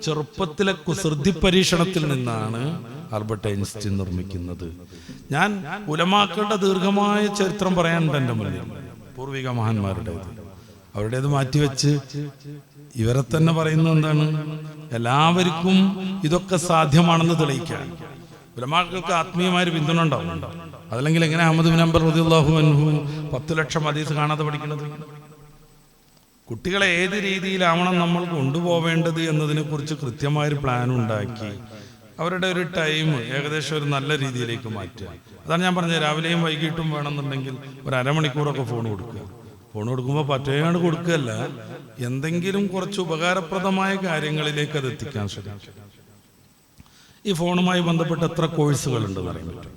ചെറുപ്പത്തിലെ കുസൃതി പരീക്ഷണത്തിൽ നിന്നാണ് ആൽബർട്ട് ഐൻസ്റ്റീൻ നിർമ്മിക്കുന്നത്. ഞാൻ ഉലമാക്കളുടെ ദീർഘമായ ചരിത്രം പറയാനുണ്ട് എൻ്റെ മുന്നിൽ, പൂർവിക മഹാന്മാരുടേത്. അവരുടേത് മാറ്റിവെച്ച് ഇവരെ തന്നെ പറയുന്നത് എന്താണ്? എല്ലാവർക്കും ഇതൊക്കെ സാധ്യമാണെന്ന് തെളിയിക്കാൻ. ഉലമാക്കൾക്ക് ആത്മീയമായ പിന്തുണ ഉണ്ടാവും. അതല്ലെങ്കിൽ എങ്ങനെ അഹ്മദ് ബിൻ ഹംബൽ റളിയല്ലാഹു അൻഹു 10 ലക്ഷം ഹദീസ് കാണാതെ പഠിക്കുന്നത്? കുട്ടികളെ ഏത് രീതിയിലാവണം നമ്മൾ കൊണ്ടുപോവേണ്ടത് എന്നതിനെ കുറിച്ച് കൃത്യമായൊരു പ്ലാൻ ഉണ്ടാക്കി അവരുടെ ഒരു ടൈം ഏകദേശം ഒരു നല്ല രീതിയിലേക്ക് മാറ്റുക. അതാണ് ഞാൻ പറഞ്ഞത്, രാവിലെയും വൈകിട്ടും വേണമെന്നുണ്ടെങ്കിൽ ഒരു അരമണിക്കൂറൊക്കെ ഫോൺ കൊടുക്കുക. ഫോൺ കൊടുക്കുമ്പോൾ പറ്റേണ്ട് കൊടുക്കുകയല്ല, എന്തെങ്കിലും കുറച്ച് ഉപകാരപ്രദമായ കാര്യങ്ങളിലേക്ക് അത് എത്തിക്കാൻ ശ്രമിക്കുക. ഈ ഫോണുമായി ബന്ധപ്പെട്ട് എത്ര കോഴ്സുകളുണ്ടെന്ന് അറിയാൻ പറ്റും.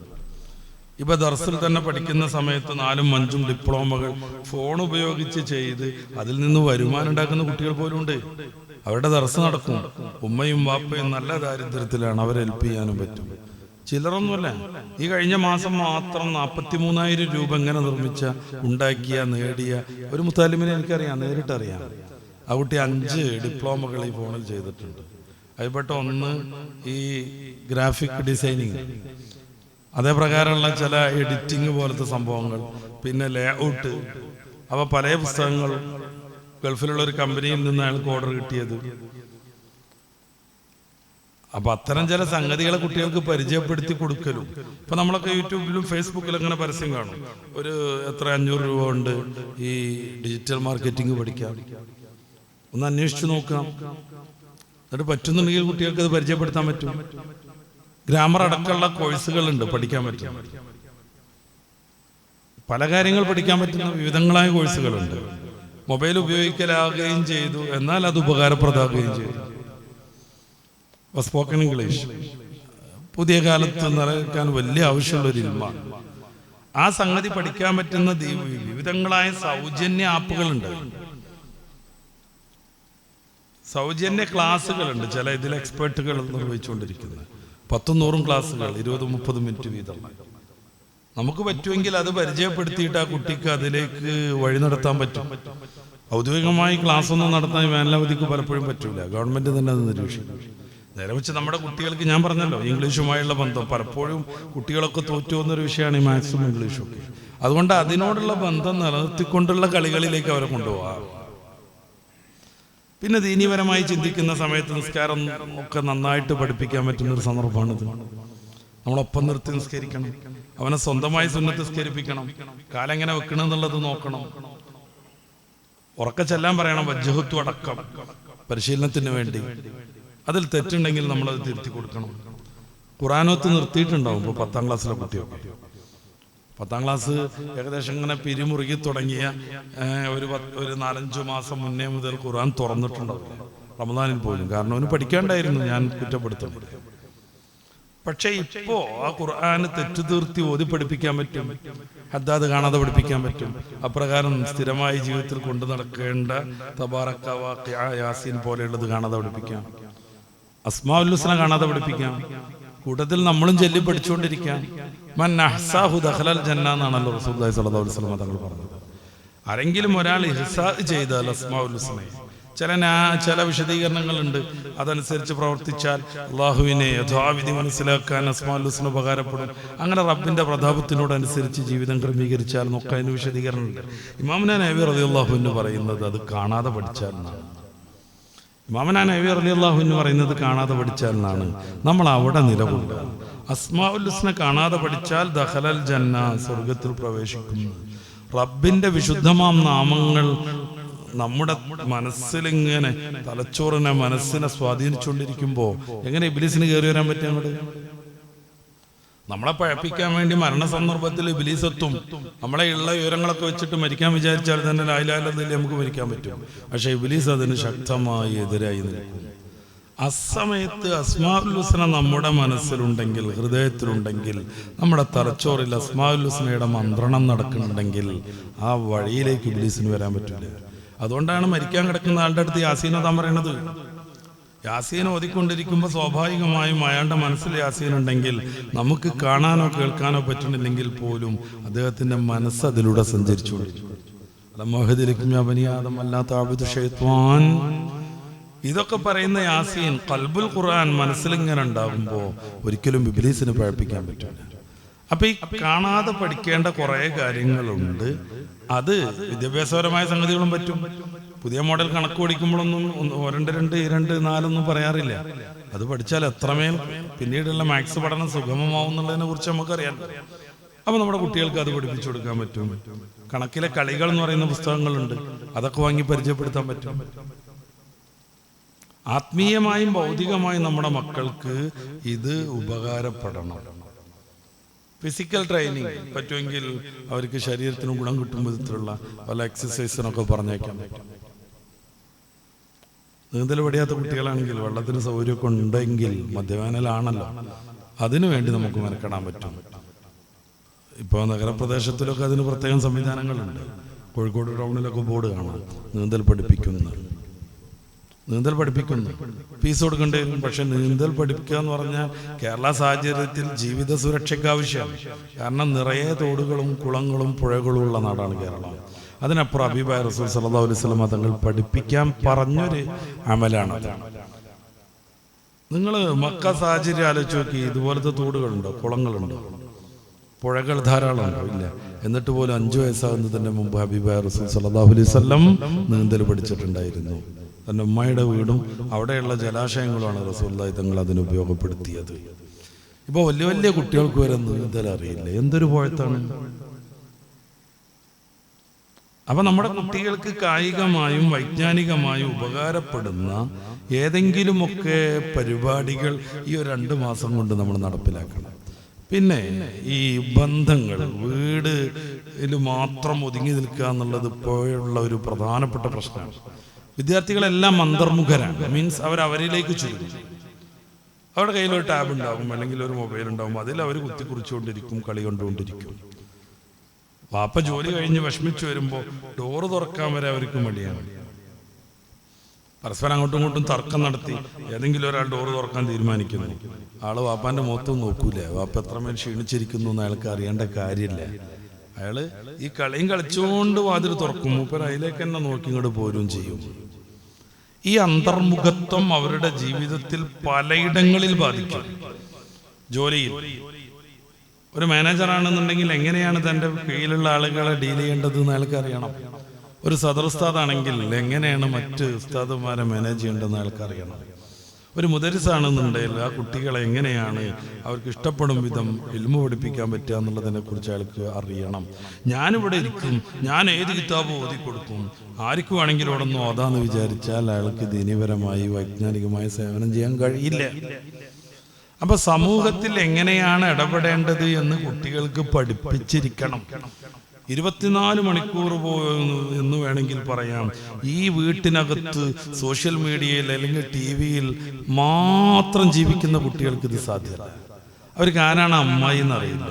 ഇപ്പൊ ദർസിൽ തന്നെ പഠിക്കുന്ന സമയത്ത് 4ഉം 5ഉം ഡിപ്ലോമകൾ ഫോൺ ഉപയോഗിച്ച് ചെയ്ത് അതിൽ നിന്ന് വരുമാനം ഉണ്ടാക്കുന്ന കുട്ടികൾ പോലും ഉണ്ട്. അവരുടെ ദർസ് നടക്കും. ഉമ്മയും വാപ്പയും നല്ല ദാരിദ്ര്യത്തിലാണ്, അവരെ ഹെൽപ്പ് ചെയ്യാനും പറ്റും. ചിലറൊന്നുമല്ല. ഈ കഴിഞ്ഞ മാസം മാത്രം 43,000 രൂപ എങ്ങനെ ഉണ്ടാക്കിയ നേടിയ ഒരു മുത്താലിമിനെ എനിക്കറിയാം, നേരിട്ടറിയാം. ആ കുട്ടി 5 ഡിപ്ലോമകൾ ഈ ഫോണിൽ ചെയ്തിട്ടുണ്ട്. അതിൽപ്പെട്ട ഒന്ന് ഈ ഗ്രാഫിക് ഡിസൈനിങ്, അതേ പ്രകാരമുള്ള ചില എഡിറ്റിംഗ് പോലത്തെ സംഭവങ്ങൾ, പിന്നെ ലേ ഔട്ട്. അപ്പോൾ പല പുസ്തകങ്ങൾ ഗൾഫിലുള്ള ഒരു കമ്പനിയിൽ നിന്ന് അയാൾക്ക് ഓർഡർ കിട്ടിയത്. അപ്പൊ അത്തരം ചില സംഗതികളെ കുട്ടികൾക്ക് പരിചയപ്പെടുത്തി കൊടുക്കലും. ഇപ്പൊ നമ്മളൊക്കെ യൂട്യൂബിലും ഫേസ്ബുക്കിലും അങ്ങനെ പരസ്യം കാണും, ഒരു എത്ര 500 രൂപ കൊണ്ട് ഈ ഡിജിറ്റൽ മാർക്കറ്റിംഗ് പഠിക്കാം. ഒന്ന് അന്വേഷിച്ചു നോക്കാം. എന്നിട്ട് പറ്റുന്നുണ്ടെങ്കിൽ കുട്ടികൾക്ക് അത് പരിചയപ്പെടുത്താൻ പറ്റും. ഗ്രാമർ അടക്കമുള്ള കോഴ്സുകളുണ്ട്, പഠിക്കാൻ പറ്റും. പല കാര്യങ്ങൾ പഠിക്കാൻ പറ്റുന്ന വിവിധങ്ങളായ കോഴ്സുകളുണ്ട്. മൊബൈൽ ഉപയോഗിക്കലാകുകയും ചെയ്തു, എന്നാൽ അത് ഉപകാരപ്രദമാകുകയും ചെയ്തു. സ്പോക്കൺ ഇംഗ്ലീഷ് പുതിയ കാലത്ത് നിലനിൽക്കാൻ വലിയ ആവശ്യമുള്ളൊരു ഇൽമാണ്. ആ സംഗതി പഠിക്കാൻ പറ്റുന്ന വിവിധങ്ങളായ സൗജന്യ ആപ്പുകളുണ്ട്, സൗജന്യ ക്ലാസ്സുകളുണ്ട്. ചില ഇതിൽ എക്സ്പേർട്ടുകൾ നിർവഹിച്ചുകൊണ്ടിരിക്കുന്നത് 10-100 ക്ലാസ്സുകൾ 20-30 മിനിറ്റ് വീതം. നമുക്ക് പറ്റുമെങ്കിൽ അത് പരിചയപ്പെടുത്തിയിട്ട് ആ കുട്ടിക്ക് അതിലേക്ക് വഴി നടത്താൻ പറ്റും. ഔദ്യോഗികമായി ക്ലാസ് ഒന്നും നടത്താൻ വേനലവധിക്ക് പലപ്പോഴും പറ്റൂല, ഗവൺമെന്റ് തന്നെ അത് നിരീക്ഷിക്കും. നേരെ വെച്ച് നമ്മുടെ കുട്ടികൾക്ക് ഞാൻ പറഞ്ഞല്ലോ, ഇംഗ്ലീഷുമായുള്ള ബന്ധം പലപ്പോഴും കുട്ടികളൊക്കെ തോറ്റു പോകുന്നൊരു വിഷയമാണ് ഈ മാത്സും ഇംഗ്ലീഷും ഒക്കെ. അതുകൊണ്ട് അതിനോടുള്ള ബന്ധം നിലനിർത്തിക്കൊണ്ടുള്ള കളികളിലേക്ക് അവരെ കൊണ്ടുപോകാം. പിന്നെ ദീനീപരമായി ചിന്തിക്കുന്ന സമയത്ത് നിസ്കാരം ഒക്കെ നന്നായിട്ട് പഠിപ്പിക്കാൻ പറ്റുന്നൊരു സന്ദർഭമാണിത്. നമ്മളൊപ്പം നിർത്തി നിസ്കരിക്കണം, അവനെ സ്വന്തമായി സുന്നത്ത് നിസ്കരിപ്പിക്കണം, കാലം എങ്ങനെ വെക്കണം എന്നുള്ളത് നോക്കണം, ഉറക്കെ ചെല്ലാൻ പറയണം, വജ്ജഹത്തു അടക്കം പരിശീലനത്തിന് വേണ്ടി. അതിൽ തെറ്റുണ്ടെങ്കിൽ നമ്മളത് തിരുത്തി കൊടുക്കണം. ഖുർആനോത്ത് നിർത്തിയിട്ടുണ്ടാവും. ഇപ്പോൾ 10ാം ക്ലാസ്സിലെ കുട്ടിയൊക്കെ 10ാം ക്ലാസ് ഏകദേശം ഇങ്ങനെ പിരിമുറുകി തുടങ്ങിയ ഒരു 4-5 മാസം മുന്നേ മുതൽ ഖുർആൻ തുറന്നിട്ടുണ്ടാവും, റമദാനിൽ പോലും. കാരണം അവന് പഠിക്കാണ്ടായിരുന്നു, ഞാൻ കുറ്റപ്പെടുത്തുന്നത്. പക്ഷെ ഇപ്പോ ആ ഖുർആന് തെറ്റുതീർത്തി ഓതി പഠിപ്പിക്കാൻ പറ്റും, ഹദ്ദാദ് കാണാതെ പഠിപ്പിക്കാൻ പറ്റും. അപ്രകാരം സ്ഥിരമായി ജീവിതത്തിൽ കൊണ്ടു നടക്കേണ്ട തബാറക, വാഖിഅ, യാസീൻ പോലെയുള്ളത് കാണാതെ പഠിപ്പിക്കാം, അസ്മാഉൽ ഹുസ്ന കാണാതെ പഠിപ്പിക്കാം. കൂട്ടത്തിൽ നമ്മളും ചൊല്ലി പഠിച്ചുകൊണ്ടിരിക്കാം. മൻ അഹ്സാഹു ദഖലൽ ജന്ന എന്നാണല്ലോ റസൂലുള്ളാഹി സ്വല്ലല്ലാഹു അലൈഹി വസല്ലം തങ്ങൾ പറഞ്ഞത്. ആരെങ്കിലും ഒരാൾ ഇഹ്സാ ചെയ്താൽ അസ്മാഉൽ ഹുസ്നയെ, ചില വിശദീകരണങ്ങളുണ്ട്, അതനുസരിച്ച് പ്രവർത്തിച്ചാൽ അള്ളാഹുവിനെ യഥാവിധി മനസ്സിലാക്കാൻ അസ്മാഉൽ ഹുസ്ന ഉപകാരപ്പെടും. അങ്ങനെ റബ്ബിന്റെ പ്രതാപത്തിനോടനുസരിച്ച് ജീവിതം ക്രമീകരിച്ചാൽ നോക്കാൻ അതിന് വിശദീകരണമുണ്ട്. ഇമാമുന നബി റളിയല്ലാഹു അൻഹു പറയുന്നത് അത് കാണാതെ പഠിച്ചാൽ എന്നാണ്. ഇമാമുന നബി റളിയല്ലാഹു അൻഹു പറയുന്നത് കാണാതെ പഠിച്ചാൽ എന്നാണ്. നമ്മൾ അവിടെ നിലകൊള്ളുക. അസ്മാഉൽ ഹുസ്ന കാണാതെ പഠിച്ചാൽ ദഖലൽ ജന്ന, സ്വർഗത്തിൽ പ്രവേശിക്കുന്നു. റബ്ബിന്റെ വിശുദ്ധമാം നാമങ്ങൾ നമ്മുടെ മനസ്സിലിങ്ങനെ തലച്ചോറിനെ, മനസ്സിനെ സ്വാധീനിച്ചുകൊണ്ടിരിക്കുമ്പോൾ എങ്ങനെ ഇബ്ലീസിന് കയറി വരാൻ പറ്റും? അങ്ങോട്ട് നമ്മളെ പഴപ്പിക്കാൻ വേണ്ടി മരണസന്ദർഭത്തിൽ ഇബ്ലീസ് എത്തും. നമ്മളെ ഉള്ള വിവരങ്ങളൊക്കെ വെച്ചിട്ട് മരിക്കാൻ വിചാരിച്ചാൽ തന്നെ ലാ ഇലാഹ ഇല്ലല്ലാഹ് നമുക്ക് മരിക്കാൻ പറ്റും. പക്ഷെ ഇബ്ലീസ് അതിന് ശക്തമായി എതിരായി നിൽക്കും. അസമയത്ത് അസ്മാഉൽ ഹുസ്ന നമ്മുടെ മനസ്സിലുണ്ടെങ്കിൽ, ഹൃദയത്തിലുണ്ടെങ്കിൽ, നമ്മുടെ തലച്ചോറിൽ അസ്മാഉൽ ഹുസ്നയുടെ മന്ത്രണം നടക്കുന്നുണ്ടെങ്കിൽ ആ വഴിയിലേക്ക് ഇബ്ലീസിന് വരാൻ പറ്റില്ല. അതുകൊണ്ടാണ് മരിക്കാൻ കിടക്കുന്ന ആളുടെ അടുത്ത് യാസീൻ ഓതാൻ പറയണത്. യാസീൻ ഓതിക്കൊണ്ടിരിക്കുമ്പോൾ സ്വാഭാവികമായും അയാളുടെ മനസ്സിൽ യാസീൻ ഉണ്ടെങ്കിൽ നമുക്ക് കാണാനോ കേൾക്കാനോ പറ്റുന്നില്ലെങ്കിൽ പോലും അദ്ദേഹത്തിന്റെ മനസ്സ് അതിലൂടെ സഞ്ചരിച്ചുകൊണ്ടിരിക്കും. ഇതൊക്കെ പറയുന്ന യാസീൻ, ഖൽബുൽ ഖുർആൻ മനസ്സിലിങ്ങനെ ഉണ്ടാകുമ്പോൾ ഒരിക്കലും ഇബ്ലീസിന് പഴപ്പിക്കാൻ പറ്റില്ല. അപ്പൊ ഈ കാണാതെ പഠിക്കേണ്ട കുറെ കാര്യങ്ങളുണ്ട്. അത് വിദ്യാഭ്യാസപരമായ സംഗതികളും പറ്റും. പുതിയ മോഡൽ കണക്ക് പഠിക്കുമ്പോഴൊന്നും 1, 2, 2, 4 പറയാറില്ല. അത് പഠിച്ചാൽ എത്രമേൽ പിന്നീടുള്ള മാത്സ് പഠനം സുഗമമാവും എന്നുള്ളതിനെ കുറിച്ച് നമുക്കറിയാം. അപ്പോൾ നമ്മുടെ കുട്ടികൾക്ക് അത് പഠിപ്പിച്ചു കൊടുക്കാൻ പറ്റും. കണക്കിലെ കളികൾ എന്ന് പറയുന്ന പുസ്തകങ്ങളുണ്ട്, അതൊക്കെ വാങ്ങി പരിചയപ്പെടുത്താൻ പറ്റും. ആത്മീയമായും ഭൗതികമായും നമ്മുടെ മക്കൾക്ക് ഇത് ഉപകാരപ്പെടണം. ഫിസിക്കൽ ട്രെയിനിങ് പറ്റുമെങ്കിൽ അവർക്ക് ശരീരത്തിന് ഗുണം കിട്ടും വിധത്തിലുള്ള പല എക്സസൈസിനൊക്കെ പറഞ്ഞേക്കാൻ പറ്റും. നീന്തൽ പഠിയാത്ത കുട്ടികളാണെങ്കിൽ വെള്ളത്തിന് സൗകര്യമൊക്കെ ഉണ്ടെങ്കിൽ, മധ്യവേനലാണല്ലോ, അതിനു വേണ്ടി നമുക്ക് മെനക്കെടാൻ പറ്റും. ഇപ്പോൾ നഗരപ്രദേശത്തിലൊക്കെ അതിന് പ്രത്യേകം സംവിധാനങ്ങളുണ്ട്. കോഴിക്കോട് ടൗണിലൊക്കെ ബോർഡ് കാണാം, നീന്തൽ പഠിപ്പിക്കുന്നു. ഫീസ് കൊടുക്കേണ്ടി വരും. പക്ഷെ നീന്തൽ പഠിപ്പിക്കുക എന്ന് പറഞ്ഞാൽ കേരള സാഹചര്യത്തിൽ ജീവിത സുരക്ഷയ്ക്ക് ആവശ്യമാണ്. കാരണം നിറയെ തോടുകളും കുളങ്ങളും പുഴകളും ഉള്ള നാടാണ് കേരളം. അതിനപ്പുറം ഹബീബായ റസൂൽ സല്ലല്ലാഹു അലൈഹി വസല്ലം തങ്ങൾ പഠിപ്പിക്കാൻ പറഞ്ഞൊരു അമലാണ്. നിങ്ങൾ മക്ക സാഹചര്യം ആലോചിച്ച് നോക്കി. ഇതുപോലത്തെ തോടുകളുണ്ടോ, കുളങ്ങളുണ്ടോ, പുഴകൾ ധാരാളം ഉണ്ടോ? ഇല്ല. എന്നിട്ട് പോലും 5 വയസ്സാകുന്നതിന്റെ മുമ്പ് ഹബീബായ റസൂൽ സല്ലല്ലാഹു അലൈഹി വസല്ലം നീന്തൽ പഠിച്ചിട്ടുണ്ടായിരുന്നു. തൻ്റെ ഉമ്മയുടെ വീടും അവിടെയുള്ള ജലാശയങ്ങളുമാണ് റസൂലുള്ളാഹി തങ്ങൾ അതിന് ഉപയോഗപ്പെടുത്തിയത്. ഇപ്പോൾ വലിയ വലിയ കുട്ടികൾക്ക് വരെ നീന്തൽ അറിയില്ല. എന്തൊരു പോയത്താണ്. അപ്പം നമ്മുടെ കുട്ടികൾക്ക് കായികമായും വൈജ്ഞാനികമായും ഉപകാരപ്പെടുന്ന ഏതെങ്കിലുമൊക്കെ പരിപാടികൾ ഈ 2 മാസം കൊണ്ട് നമ്മൾ നടപ്പിലാക്കണം. പിന്നെ ഈ ബന്ധങ്ങൾ വീടിൽ മാത്രം ഒതുങ്ങി നിൽക്കുക എന്നുള്ളത് ഇപ്പോഴുള്ള ഒരു പ്രധാനപ്പെട്ട പ്രശ്നമാണ്. വിദ്യാർത്ഥികളെല്ലാം അന്തർമുഖരാണ്. മീൻസ് അവരിലേക്ക് ചുരുങ്ങും. അവരുടെ കയ്യിലൊരു ടാബ് ഉണ്ടാകും, അല്ലെങ്കിൽ ഒരു മൊബൈൽ ഉണ്ടാകും. അതിൽ അവർ കുത്തിക്കുറിച്ചുകൊണ്ടിരിക്കും, കളി കണ്ടുകൊണ്ടിരിക്കും. വാപ്പ ജോലി കഴിഞ്ഞ് വിഷമിച്ചു വരുമ്പോൾ ഡോറ് തുറക്കാൻ വരെ അവർക്ക് മടിയാണ്. പരസ്പരം അങ്ങോട്ടും ഇങ്ങോട്ടും തർക്കം നടത്തി ഏതെങ്കിലും ഒരാൾ ഡോറ് തുറക്കാൻ തീരുമാനിക്കുന്നു. ആള് വാപ്പാന്റെ മുഖത്തും നോക്കൂല. വാപ്പ എത്രമേൽ ക്ഷീണിച്ചിരിക്കുന്നു എന്ന് അയാൾക്ക് അറിയേണ്ട കാര്യമില്ല. അയാള് ഈ കളിയും കളിച്ചുകൊണ്ട് വാതിൽ തുറക്കും. മൂപ്പർ അതിലേക്ക് തന്നെ നോക്കി ഇങ്ങോട്ട് പോരും ചെയ്യും. ഈ അന്തർമുഖത്വം അവരുടെ ജീവിതത്തിൽ പലയിടങ്ങളിൽ ബാധിക്കും. ജോലിയിൽ ഒരു മാനേജറാണെന്നുണ്ടെങ്കിൽ എങ്ങനെയാണ് തൻ്റെ കീഴിലുള്ള ആളുകളെ ഡീൽ ചെയ്യേണ്ടത് എന്ന് അയാൾക്ക് അറിയണം. ഒരു സദർ ഉസ്താദാണെങ്കിൽ എങ്ങനെയാണ് മറ്റ് ഉസ്താദുമാരെ മാനേജ് ചെയ്യേണ്ടതെന്ന് അയാൾക്ക് അറിയണം. ഒരു മുദരിസാണെന്നുണ്ടെങ്കിൽ ആ കുട്ടികളെ എങ്ങനെയാണ് അവർക്ക് ഇഷ്ടപ്പെടും വിധം ഇൽമു പഠിപ്പിക്കാൻ പറ്റുക എന്നുള്ളതിനെ കുറിച്ച് അയാൾക്ക് അറിയണം. ഞാനിവിടെ ഇരിക്കും, ഞാൻ ഏത് കിതാബ് ഓതി കൊടുക്കും, ആർക്കും വേണമെങ്കിലും ഇവിടെ നിന്ന് ഓതാന്ന് വിചാരിച്ചാൽ അയാൾക്ക് ദീനീപരമായി വൈജ്ഞാനികമായി സേവനം ചെയ്യാൻ കഴിയില്ല. അപ്പൊ സമൂഹത്തിൽ എങ്ങനെയാണ് ഇടപെടേണ്ടത് എന്ന് കുട്ടികൾക്ക് പഠിപ്പിച്ചിരിക്കണം. 24 മണിക്കൂർ എന്ന് വേണമെങ്കിൽ പറയാം. ഈ വീട്ടിനകത്ത് സോഷ്യൽ മീഡിയയിൽ അല്ലെങ്കിൽ TV-യിൽ മാത്രം ജീവിക്കുന്ന കുട്ടികൾക്ക് ഇത് സാധ്യത. അവർക്ക് ആരാണ് അമ്മായി എന്നറിയില്ല,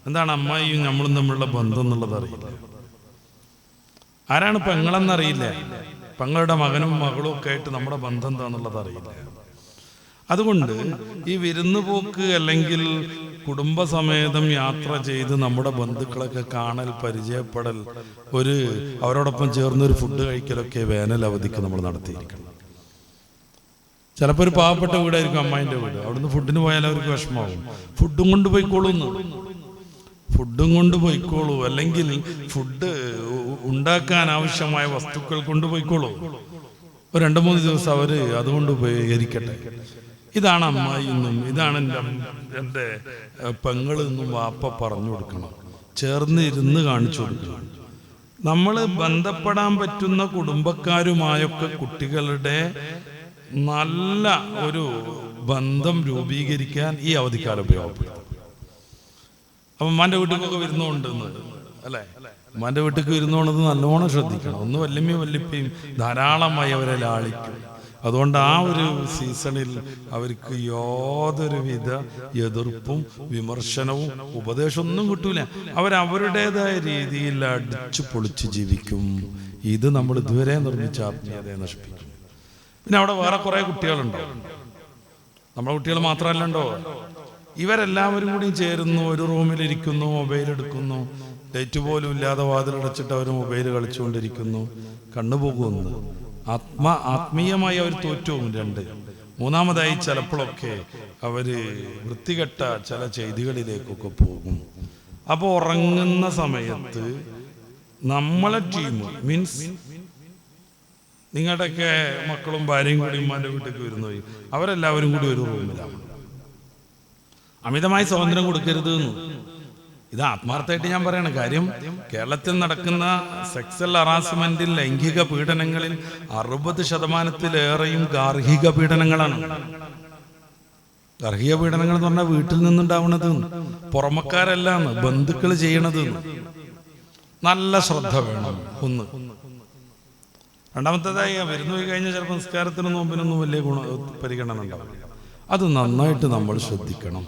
എന്താണ് അമ്മായിയും നമ്മളും തമ്മിലുള്ള ബന്ധം എന്നുള്ളത് അറിയില്ല, ആരാണ് പെങ്ങളെന്നറിയില്ല, പെങ്ങളുടെ മകനും മകളും ഒക്കെ ആയിട്ട് നമ്മുടെ ബന്ധം എന്താന്നുള്ളത് അറിയില്ല. അതുകൊണ്ട് ഈ വിരുന്നുപോക്ക് അല്ലെങ്കിൽ കുടുംബസമേതം യാത്ര ചെയ്ത് നമ്മുടെ ബന്ധുക്കളൊക്കെ കാണൽ, പരിചയപ്പെടൽ, അവരോടൊപ്പം ചേർന്നൊരു ഫുഡ് കഴിക്കലൊക്കെ വേനൽ അവധിക്ക് നമ്മൾ നടത്തിയിരിക്കണം. ചിലപ്പോൾ ഒരു പാവപ്പെട്ട വീടായിരിക്കും അമ്മായിൻ്റെ വീട്. അവിടുന്ന് ഫുഡിന് പോയാൽ അവർക്ക് വിഷമാവും. ഫുഡും കൊണ്ട് പോയിക്കോളൂ, അല്ലെങ്കിൽ ഫുഡ് ഉണ്ടാക്കാൻ ആവശ്യമായ വസ്തുക്കൾ കൊണ്ടുപോയിക്കോളൂ. ഒരു 2-3 ദിവസം അവർ അതുകൊണ്ട് ഉപകരിക്കട്ടെ. ഇതാണ് അമ്മായി എന്നും ഇതാണ് എൻ്റെ പെങ്ങളെന്നും വാപ്പ പറഞ്ഞു കൊടുക്കണം. ചേർന്ന് ഇരുന്ന് കാണിച്ചു കൊടുക്കണം. നമ്മൾ ബന്ധപ്പെടാൻ പറ്റുന്ന കുടുംബക്കാരുമായൊക്കെ കുട്ടികളുടെ നല്ല ഒരു ബന്ധം രൂപീകരിക്കാൻ ഈ അവധിക്കാലം ഉപയോഗപ്പെടുത്തും. അപ്പം ഉമ്മാൻ്റെ വീട്ടിലൊക്കെ വരുന്നോണ്ടെന്ന് അല്ലേ, ഉമ്മാൻ്റെ വീട്ടിലേക്ക് വരുന്നോണ്ടെന്ന് നല്ലോണം ശ്രദ്ധിക്കണം. ഒന്ന് വല്യമ്മയും വല്യപ്പയും ധാരാളമായി അവരെ ലാളിക്കും. അതുകൊണ്ട് ആ ഒരു സീസണിൽ അവർക്ക് യാതൊരുവിധ എതിർപ്പും വിമർശനവും ഉപദേശമൊന്നും കിട്ടൂല. അവരവരുടേതായ രീതിയിൽ അടിച്ചു പൊളിച്ച് ജീവിക്കും. ഇത് നമ്മൾ ഇതുവരെ നിർമ്മിച്ച ആത്മീയതയെ നശിപ്പിക്കും. പിന്നെ അവിടെ വേറെ കുറെ കുട്ടികളുണ്ടോ, നമ്മളെ കുട്ടികൾ മാത്രമല്ലണ്ടോ, ഇവരെല്ലാവരും കൂടി ചേരുന്നു, ഒരു റൂമിലിരിക്കുന്നു, മൊബൈൽ എടുക്കുന്നു, ലൈറ്റ് പോലും ഇല്ലാതെ വാതിലടച്ചിട്ട് അവർ മൊബൈൽ കളിച്ചുകൊണ്ടിരിക്കുന്നു. കണ്ണുപോകുന്നു. ആത്മീയമായി അവർ തോറ്റുപോകും. 2, മൂന്നാമതായി ചിലപ്പോഴൊക്കെ അവര് വൃത്തികെട്ട ചില ചെയ്തികളിലേക്കൊക്കെ പോകും. അപ്പോൾ ഉറങ്ങുന്ന സമയത്ത് നമ്മളെ ടീം, മീൻസ് നിങ്ങളുടെയൊക്കെ മക്കളും ഭാര്യയും കൂടി ഉമ്മാൻ്റെ വീട്ടിലേക്ക് വരുന്നു, അവരെല്ലാവരും കൂടി ഒരു റൂമിലാണ്. അമിതമായി സ്വാതന്ത്ര്യം കൊടുക്കരുത് എന്ന്. ഇത് ആത്മാർത്ഥമായിട്ട് ഞാൻ പറയണ കാര്യം. കേരളത്തിൽ നടക്കുന്ന സെക്സൽ ഹറാസ്മെന്റിൽ, ലൈംഗിക പീഡനങ്ങളിൽ 60% ഗാർഹിക പീഡനങ്ങളാണ്. ഗാർഹിക പീഡനങ്ങൾ എന്ന് പറഞ്ഞാൽ വീട്ടിൽ നിന്നുണ്ടാവുന്നത്, പുറമക്കാരല്ലാണ്, ബന്ധുക്കൾ ചെയ്യണത്. നല്ല ശ്രദ്ധ വേണം. ഒന്ന്. രണ്ടാമത്തേതായി വരുന്നു പോയി കഴിഞ്ഞാൽ ചിലപ്പോൾ നിസ്കാരത്തിനും നോമ്പിനൊന്നും വലിയ പരിഗണന ഉണ്ടാവും. അത് നന്നായിട്ട് നമ്മൾ ശ്രദ്ധിക്കണം.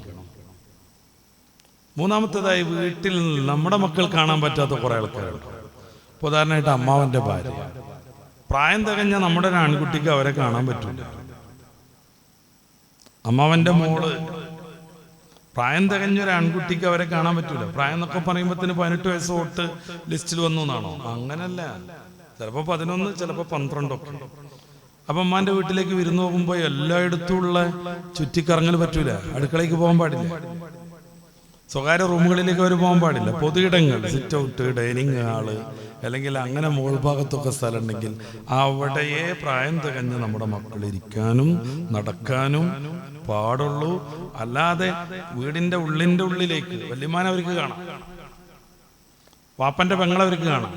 മൂന്നാമത്തേതായി വീട്ടിൽ നമ്മുടെ മക്കൾ കാണാൻ പറ്റാത്ത കുറെ ആൾക്കാരുണ്ട്. ഉദാഹരണമായിട്ട് അമ്മാവന്റെ ഭാര്യ. പ്രായം തികഞ്ഞ നമ്മുടെ ഒരു ആൺകുട്ടിക്ക് അവരെ കാണാൻ പറ്റില്ല. അമ്മാവന്റെ മോള് പ്രായം തികഞ്ഞൊരു ആൺകുട്ടിക്ക് അവരെ കാണാൻ പറ്റൂല. പ്രായം എന്നൊക്കെ പറയുമ്പോൾ 18 വയസ്സ് തൊട്ട് ലിസ്റ്റിൽ വന്നു എന്നാണോ? അങ്ങനല്ല. ചിലപ്പോൾ 11, ചിലപ്പോൾ 12 ഒക്കെ. അപ്പൊ അമ്മാന്റെ വീട്ടിലേക്ക് വിരുന്ന് പോകുമ്പോൾ എല്ലായിടത്തും ഉള്ള ചുറ്റിക്കറങ്ങൽ പറ്റൂല. അടുക്കളയ്ക്ക് പോകാൻ പാടില്ല, സ്വകാര്യ റൂമുകളിലേക്ക് അവർ പോകാൻ പാടില്ല. പൊതുയിടങ്ങൾ, സിറ്റ് ഔട്ട്, ഡൈനിങ് ഹാള്, അല്ലെങ്കിൽ അങ്ങനെ മുകൾ ഭാഗത്തൊക്കെ സ്ഥലം ഉണ്ടെങ്കിൽ അവിടെയേ പ്രായം തികഞ്ഞ് നമ്മുടെ മക്കൾ ഇരിക്കാനും നടക്കാനും പാടുള്ളൂ. അല്ലാതെ വീടിന്റെ ഉള്ളിലേക്ക് വല്യമാനെ അവർക്ക് കാണാം, വാപ്പന്റെ പെങ്ങളെ അവർക്ക് കാണാം,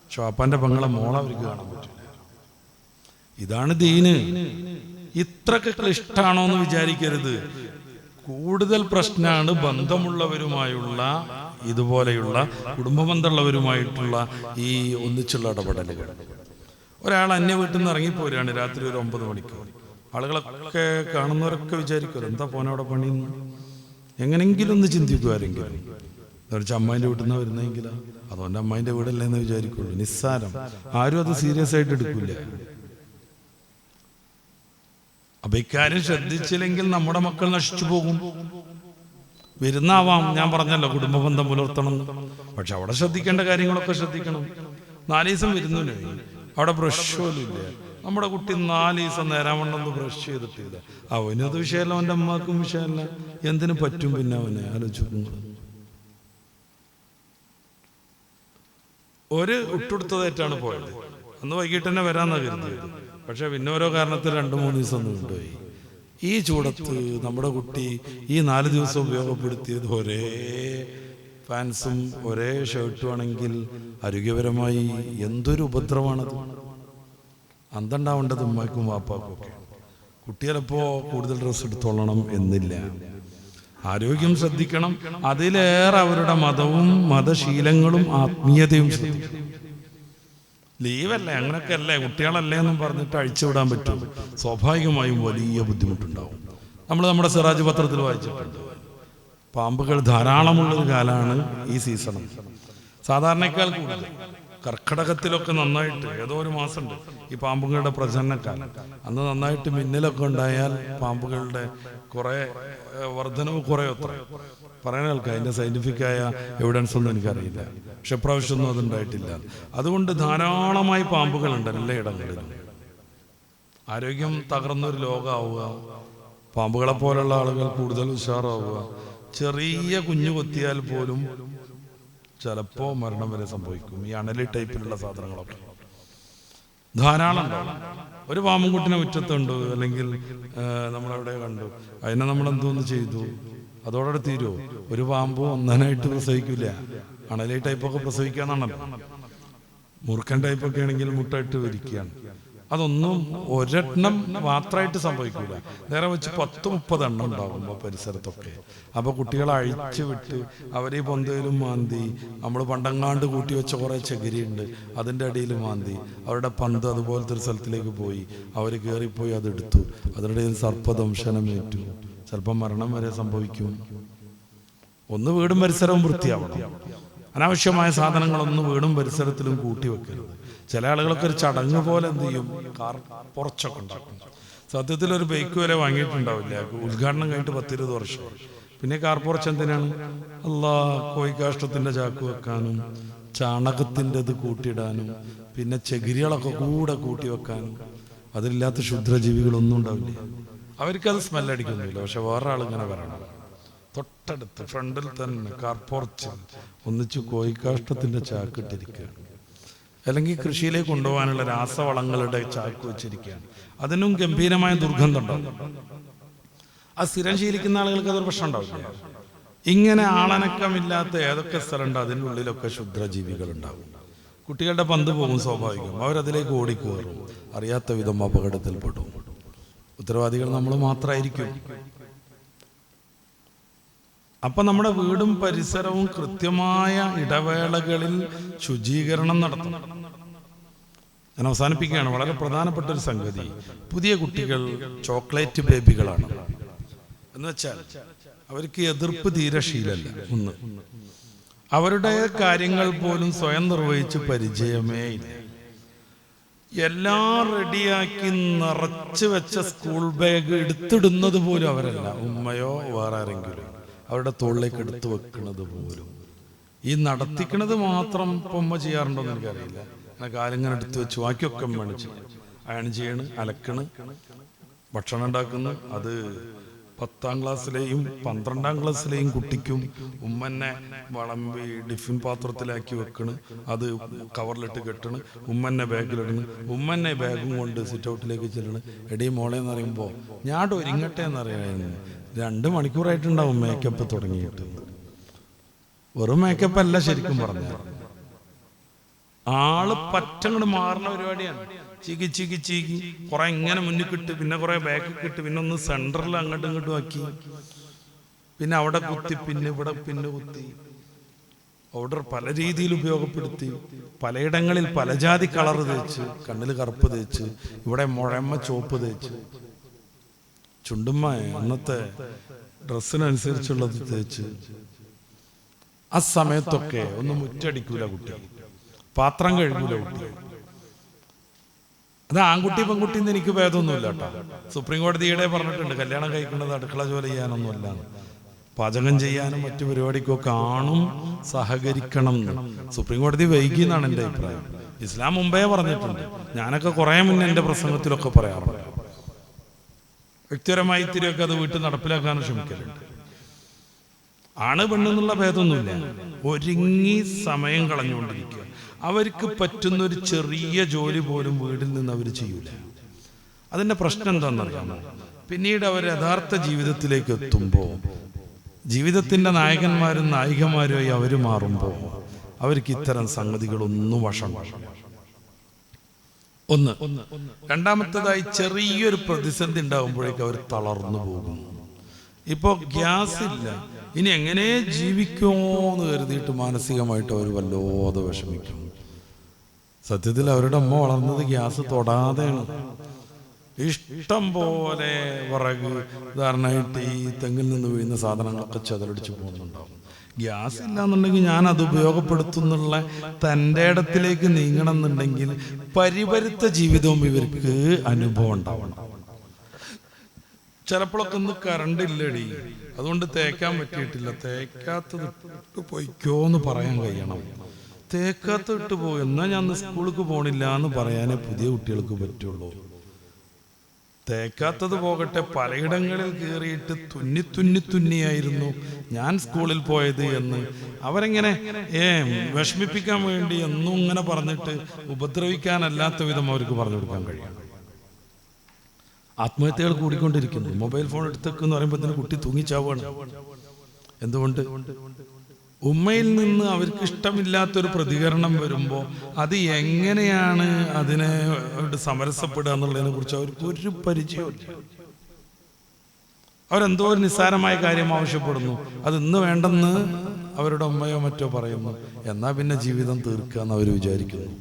പക്ഷെ വാപ്പന്റെ പെങ്ങളെ മോളെ അവർക്ക് കാണാൻ പറ്റില്ല. ഇതാണ് ദീന്. ഇത്രക്ക് ക്ലിഷ്ടാണോ എന്ന് വിചാരിക്കരുത്. കൂടുതൽ പ്രശ്നമാണ് ബന്ധമുള്ളവരുമായുള്ള, ഇതുപോലെയുള്ള കുടുംബബന്ധമുള്ളവരുമായിട്ടുള്ള ഈ ഒന്നിച്ചുള്ള ഇടപെടലുകൾ. ഒരാൾ അന്യ വീട്ടിൽ നിന്ന് ഇറങ്ങിപ്പോരാണ് രാത്രി ഒരു 9 മണിക്ക്. ആളുകളൊക്കെ കാണുന്നവരൊക്കെ വിചാരിക്കും എന്താ പോനവിടെ പണി. എങ്ങനെങ്കിലും ഒന്ന് ചിന്തിക്കുമാരെങ്കിലും എന്താ വെച്ചാൽ അമ്മായിൻ്റെ വീട്ടിൽ നിന്നാണ് വരുന്നതെങ്കിലോ, അതുകൊണ്ട് അമ്മായിൻ്റെ വീടല്ലേ എന്ന് വിചാരിക്കുള്ളൂ. നിസ്സാരം. ആരും അത് സീരിയസ് ആയിട്ട് എടുക്കില്ല. അപ്പൊ ഇക്കാര്യം ശ്രദ്ധിച്ചില്ലെങ്കിൽ നമ്മുടെ മക്കൾ നശിച്ചു പോകും. വരുന്നാവാം, ഞാൻ പറഞ്ഞല്ലോ കുടുംബ ബന്ധം പുലർത്തണം, പക്ഷെ അവിടെ ശ്രദ്ധിക്കേണ്ട കാര്യങ്ങളൊക്കെ ശ്രദ്ധിക്കണം. 4 ദിവസം വരുന്നില്ല, അവിടെ ബ്രഷ് പോലും ഇല്ല. നമ്മുടെ കുട്ടി 4 ദിവസം നേരാവണ്ണം ബ്രഷ് ചെയ്തിട്ടില്ല. അവനത് വിഷയമല്ല, അവൻ്റെ അമ്മക്കും വിഷയമല്ല, എന്തിനു പറ്റും പിന്നെ അവനെ ആലോചിക്കുന്നു. ഒരു ഇട്ടെടുത്തതായിട്ടാണ് പോയത്. അന്ന് വൈകിട്ട് തന്നെ വരാന്നാ കരുതിയത്. പക്ഷെ പിന്നെ ഓരോ കാരണത്തിൽ 2-3 ദിവസം കൊണ്ടുപോയി. ഈ ചൂടത്ത് നമ്മുടെ കുട്ടി ഈ 4 ദിവസം ഉപയോഗപ്പെടുത്തിയത് ഒരേ പാൻസും ഒരേ ഷർട്ടും ആണെങ്കിൽ ആരോഗ്യപരമായി എന്തൊരു ഉപദ്രവമാണത്. അന്തണ്ടാവേണ്ടത് ഉമ്മയ്ക്കും വാപ്പാക്കും ഒക്കെ. കുട്ടികളെപ്പോ കൂടുതൽ ഡ്രസ്സ് എടുത്തോളണം എന്നില്ല. ആരോഗ്യം ശ്രദ്ധിക്കണം. അതിലേറെ അവരുടെ മതവും മതശീലങ്ങളും ആത്മീയതയും ശ്രദ്ധിക്കണം. ലീവല്ലേ, അങ്ങനെയൊക്കെ അല്ലേ, കുട്ടികളല്ലേ എന്നും പറഞ്ഞിട്ട് അഴിച്ചുവിടാൻ പറ്റും. സ്വാഭാവികമായും വലിയ ബുദ്ധിമുട്ടുണ്ടാവും. നമ്മൾ നമ്മുടെ സിറാജ് പത്രത്തിൽ വായിച്ചിട്ടുണ്ട്, പാമ്പുകൾ ധാരാളമുള്ളൊരു കാലമാണ് ഈ സീസൺ. സാധാരണക്കാൾ കൂടുതൽ കർക്കിടകത്തിലൊക്കെ നന്നായിട്ട് ഏതോ ഒരു മാസമുണ്ട് ഈ പാമ്പുകളുടെ പ്രജനനക്കാലം. അന്ന് നന്നായിട്ട് മിന്നലൊക്കെ ഉണ്ടായാൽ പാമ്പുകളുടെ കുറെ വർധനവ് കുറേയൊത്ര പറയാൻ കേൾക്കാം. അതിൻ്റെ സയന്റിഫിക്കായ എവിഡൻസ് ഒന്നും എനിക്കറിയില്ല, പക്ഷെ പ്രാവശ്യമൊന്നും അതുണ്ടായിട്ടില്ല. അതുകൊണ്ട് ധാരാളമായി പാമ്പുകളുണ്ട് എല്ലായിടങ്ങളിലും. ആരോഗ്യം തകർന്നൊരു ലോകമാവുക, പാമ്പുകളെ പോലുള്ള ആളുകൾ കൂടുതൽ ഉഷാറാവുക. ചെറിയ കുഞ്ഞു കൊത്തിയാൽ പോലും ചിലപ്പോൾ മരണം വരെ സംഭവിക്കും. ഈ അണലി ടൈപ്പിലുള്ള സാധനങ്ങളൊക്കെ ധാരാളം ഉണ്ടാവും. ഒരു പാമ്പുംകുട്ടിനെ മുറ്റത്തുണ്ട്, അല്ലെങ്കിൽ നമ്മളവിടെ കണ്ടു, അതിനെ നമ്മൾ എന്തോന്ന് ചെയ്തു, അതോടെ തീരുമോ? ഒരു പാമ്പ് ഒന്നാനായിട്ട് പ്രസവിക്കില്ല. അണലി ടൈപ്പൊക്കെ പ്രസവിക്കാന്നാണല്ലോ. മുറുക്കൻ ടൈപ്പൊക്കെ ആണെങ്കിൽ മുട്ടയിട്ട് വിരിക്കുകയാണ്. അതൊന്നും ഒരെണ്ണം മാത്രമായിട്ട് സംഭവിക്കില്ല, നേരെ വെച്ച് 10-30 എണ്ണം ഉണ്ടാകുമ്പോൾ പരിസരത്തൊക്കെ. അപ്പോൾ കുട്ടികളെ അഴിച്ചു വിട്ട് അവരെ പൊന്തയിലും മാന്തി, നമ്മൾ പണ്ടങ്ങാണ്ട് കൂട്ടി വെച്ച കുറേ ചകിരിയുണ്ട്, അതിൻ്റെ അടിയിൽ മാന്തി, അവരുടെ പന്ത് അതുപോലത്തെ ഒരു സ്ഥലത്തിലേക്ക് പോയി, അവർ കയറിപ്പോയി അതെടുത്തു, അതിനിടയിൽ സർപ്പദംശനമേറ്റു, ചിലപ്പോൾ മരണം വരെ സംഭവിക്കും. ഒന്ന് വീടും പരിസരവും വൃത്തിയാവണം. അനാവശ്യമായ സാധനങ്ങളൊന്നും വീടും പരിസരത്തിലും കൂട്ടി വെക്കരുത്. ചില ആളുകളൊക്കെ ഒരു ചടങ്ങ് പോലെ എന്ത് ചെയ്യും, കാർ പുറച്ചൊക്കെ ഉണ്ടാക്കും. സത്യത്തിൽ ഒരു ബൈക്ക് വരെ വാങ്ങിയിട്ടുണ്ടാവില്ല, ഉദ്ഘാടനം കഴിഞ്ഞിട്ട് 10-20 വർഷം. പിന്നെ കാർ പുറച്ച് എന്തിനാണ്? കോഴിക്കാഷ്ടത്തിന്റെ ചാക്ക് വെക്കാനും ചാണകത്തിൻ്റെ ഇത് കൂട്ടിയിടാനും പിന്നെ ചകിരികളൊക്കെ കൂടെ കൂട്ടി വെക്കാനും. അതിലില്ലാത്ത ക്ഷുദ്രജീവികളൊന്നും ഉണ്ടാവില്ല. അവർക്കത് സ്മെല്ലടിക്കുന്നില്ല, പക്ഷെ വേറൊരാൾ ഇങ്ങനെ വരണം. തൊട്ടടുത്ത് ഫ്രണ്ടിൽ തന്നെ കാർ പോർച്ച് ഒന്നിച്ച് കോഴിക്കാഷ്ടത്തിന്റെ ചാക്ക് ഇട്ടിരിക്കുകയാണ്, അല്ലെങ്കിൽ കൃഷിയിലേക്ക് കൊണ്ടുപോകാനുള്ള രാസവളങ്ങളുടെ ചാക്ക് വെച്ചിരിക്കുകയാണ്. അതിനും ഗംഭീരമായ ദുർഗന്ധം ഉണ്ടാവും. ആ സ്ഥിരം ശീലിക്കുന്ന ആളുകൾക്ക് അതൊരു പ്രശ്നം ഉണ്ടാവില്ല. ഇങ്ങനെ ആളനക്കമില്ലാത്ത ഏതൊക്കെ സ്ഥലമുണ്ട് അതിൻ്റെ ഉള്ളിലൊക്കെ ക്ഷുദ്രജീവികൾ ഉണ്ടാകും. കുട്ടികളുടെ പന്ത് പോകും, സ്വാഭാവികം. അവരതിലേക്ക് ഓടിക്കയറും, അറിയാത്ത വിധം അപകടത്തിൽപ്പെടും. ഉത്തരവാദികൾ നമ്മൾ മാത്രമായിരിക്കും. അപ്പൊ നമ്മുടെ വീടും പരിസരവും കൃത്യമായ ഇടവേളകളിൽ ശുചീകരണം നടത്തണം. ഞാൻ അവസാനിപ്പിക്കുകയാണ്. വളരെ പ്രധാനപ്പെട്ട ഒരു സംഗതി, പുതിയ കുട്ടികൾ ചോക്ലേറ്റ് ബേബികളാണ്. എന്ന് വെച്ചാൽ അവർക്ക് എതിർപ്പ് തീരെ ശീലമല്ല. ഒന്ന്, അവരുടെ കാര്യങ്ങൾ പോലും സ്വയം നിർവഹിച്ച് പരിചയമേ ഇല്ല. എല്ലാം റെഡിയാക്കി നിറച്ച് വെച്ച സ്കൂൾ ബാഗ് എടുത്തിടുന്നത് പോലും അവരല്ല, ഉമ്മയോ വേറെ ആരെങ്കിലും അവരുടെ തോളിലേക്ക് എടുത്തു വെക്കുന്നത് പോലും. ഈ നടത്തിക്കണത് മാത്രം ഉമ്മ ചെയ്യാറുണ്ടോന്ന് എനിക്കറിയില്ല. അങ്ങനെ കാലിങ്ങനെ എടുത്തു വെച്ച് ബാക്കിയൊക്കെ മേടിച്ച് അയൺ ചെയ്യണ്, അലക്കണ്, ഭക്ഷണം ഉണ്ടാക്കുന്നു. അത് 10ാം ക്ലാസ്സിലെയും 12ാം ക്ലാസ്സിലെയും കുട്ടിക്കും ഉമ്മന്നെ വളമ്പി ടിഫിൻ പാത്രത്തിലാക്കി വെക്കണ്, അത് കവറിലിട്ട് കെട്ടണ്, ഉമ്മന്നെ ബാഗിലിടണ്, ഉമ്മന്നെ ബാഗും കൊണ്ട് സിറ്റ് ഔട്ടിലേക്ക് ചെല്ലണ്. എടീ മോളെ എന്ന് പറയുമ്പോൾ ഞാൻ ഒരുങ്ങട്ടെ എന്നറിയാമായിരുന്നു. 2 മണിക്കൂറായിട്ടുണ്ടാവും മേക്കപ്പ് തുടങ്ങിയിട്ട്. വെറും മേക്കപ്പ് അല്ല ശരിക്കും പറഞ്ഞാൽ. ആള് പറ്റങ്ങട് മാറുന്ന പരിപാടിയാണ്. ചീകി ചീകി ചീകി കുറെ ഇങ്ങനെ മുന്നിൽ കിട്ട്, പിന്നെ കുറെ ബാക്ക് കിട്ട്, പിന്നെ ഒന്ന് സെന്ററിൽ അങ്ങോട്ടും ഇങ്ങോട്ടും ആക്കി, പിന്നെ അവിടെ കുത്തി, പിന്നെ ഇവിടെ പിന്നെ കുത്തി, പൗഡർ പല രീതിയിൽ ഉപയോഗപ്പെടുത്തി, പലയിടങ്ങളിൽ പല ജാതി കളർ തേച്ച്, കണ്ണിൽ കറുപ്പ് തേച്ച്, ഇവിടെ മുഴമ്മ ചോപ്പ് തേച്ച്, ചുണ്ടുമ്മ അന്നത്തെ ഡ്രസ്സിനനുസരിച്ചുള്ളത് തേച്ച്. ആ സമയത്തൊക്കെ ഒന്നും മുറ്റടിക്കൂല കുട്ടി, പാത്രം കഴുകൂല കുട്ടി. അത് ആൺകുട്ടി പെൺകുട്ടി എന്ന് എനിക്ക് ഭേദമൊന്നുമില്ല കേട്ടോ. സുപ്രീം കോടതിയുടെ പറഞ്ഞിട്ടുണ്ട്, കല്യാണം കഴിക്കുന്നത് അടുക്കള ജോലി ചെയ്യാനൊന്നുമല്ല, പാചകം ചെയ്യാനും മറ്റു പരിപാടിക്കൊക്കെ ആണും സഹകരിക്കണം എന്ന്. സുപ്രീം കോടതി വൈകി എന്നാണ് എൻ്റെ അഭിപ്രായം. ഇസ്ലാം മുമ്പേ പറഞ്ഞിട്ടുണ്ട്. ഞാനൊക്കെ കുറെ മുന്നേ എൻ്റെ പ്രസംഗത്തിലൊക്കെ പറയാറുണ്ട്. വ്യക്തിപരമായി ഇത്തിരിയൊക്കെ അത് വീട്ടിൽ നടപ്പിലാക്കാനും ശ്രമിക്കലുണ്ട്. ആണ് പെണ്ണെന്നുള്ള ഭേദമൊന്നുമില്ല. ഒരുങ്ങി സമയം കളഞ്ഞുകൊണ്ടിരിക്കുക. അവർക്ക് പറ്റുന്നൊരു ചെറിയ ജോലി പോലും വീട്ടിൽ നിന്ന് അവർ ചെയ്യൂല. അതിൻ്റെ പ്രശ്നം എന്താണെന്നറിയാമോ? പിന്നീട് അവർ യഥാർത്ഥ ജീവിതത്തിലേക്ക് എത്തുമ്പോൾ, ജീവിതത്തിൻ്റെ നായകന്മാരും നായികമാരുമായി അവർ മാറുമ്പോൾ അവർക്ക് ഇത്തരം സംഗതികളൊന്നും വശം. ഒന്ന്. രണ്ടാമത്തേതായി ചെറിയൊരു പ്രതിസന്ധി ഉണ്ടാകുമ്പോഴേക്കും അവർ തളർന്നു പോകും. ഇപ്പോൾ ഗ്യാസ് ഇല്ല, ഇനി എങ്ങനെ ജീവിക്കുമോ എന്ന് കരുതിയിട്ട് മാനസികമായിട്ട് അവർ വല്ലാതെ വിഷമിക്കും. സത്യത്തിൽ അവരുടെ അമ്മ വളർന്നത് ഗ്യാസ് തൊടാതെയാണ്. ഇഷ്ടം പോലെ വിറക്, ഉദാഹരണമായിട്ട് ഈ തെങ്ങിൽ നിന്ന് വീഴുന്ന സാധനങ്ങളൊക്കെ ചെതലടിച്ച് പോകുന്നുണ്ടാവും. ഗ്യാസ് ഇല്ലാന്നുണ്ടെങ്കിൽ ഞാൻ അത് ഉപയോഗപ്പെടുത്തുന്നുള്ള തൻ്റെ ഇടത്തിലേക്ക് നീങ്ങണം എന്നുണ്ടെങ്കിൽ പരിപരുത്ത ജീവിതവും ഇവർക്ക് അനുഭവം ഉണ്ടാവണം. ചിലപ്പോഴൊക്കെ ഒന്ന് കറണ്ട് ഇല്ലടി, അതുകൊണ്ട് തേക്കാൻ പറ്റിയിട്ടില്ല, തേക്കാത്തത് ഇട്ട് പൊയ്ക്കോ എന്ന് പറയാൻ കഴിയണം. തേക്കാത്ത ഇട്ട് പോകും, എന്നാൽ ഞാൻ സ്കൂളിലേക്ക് പോണില്ല എന്ന് പറയാനേ പുതിയ കുട്ടികൾക്ക് പറ്റുള്ളൂ. തേക്കാത്തത് പോകട്ടെ, പലയിടങ്ങളിൽ കയറിയിട്ട് തുന്നിയായിരുന്നു ഞാൻ സ്കൂളിൽ പോയത് എന്ന് അവരെങ്ങനെ വിഷമിപ്പിക്കാൻ വേണ്ടി എന്നും ഇങ്ങനെ പറഞ്ഞിട്ട് ഉപദ്രവിക്കാനല്ലാത്ത വിധം അവർക്ക് പറഞ്ഞു കൊടുക്കാൻ കഴിയും. ആത്മഹത്യകൾ കൂടിക്കൊണ്ടിരിക്കുന്നു. മൊബൈൽ ഫോൺ എടുത്തേക്കെന്ന് പറയുമ്പോൾ കുട്ടി തൂങ്ങിച്ചാവാണ്. എന്തുകൊണ്ട്? ഉമ്മയിൽ നിന്ന് അവർക്ക് ഇഷ്ടമില്ലാത്തൊരു പ്രതികരണം വരുമ്പോൾ അത് എങ്ങനെയാണ് അതിനെ സമരസപ്പെടുക എന്നുള്ളതിനെ കുറിച്ച് അവർക്ക് ഒരു പരിചയമില്ല. അവരെന്തോ ഒരു നിസ്സാരമായ കാര്യം ആവശ്യപ്പെടുന്നു, അത് ഇന്ന് വേണ്ടെന്ന് അവരുടെ ഉമ്മയോ മറ്റോ പറയുന്നു. എന്നാൽ പിന്നെ ജീവിതം തീർക്കുക എന്ന് അവർ വിചാരിക്കുന്നു.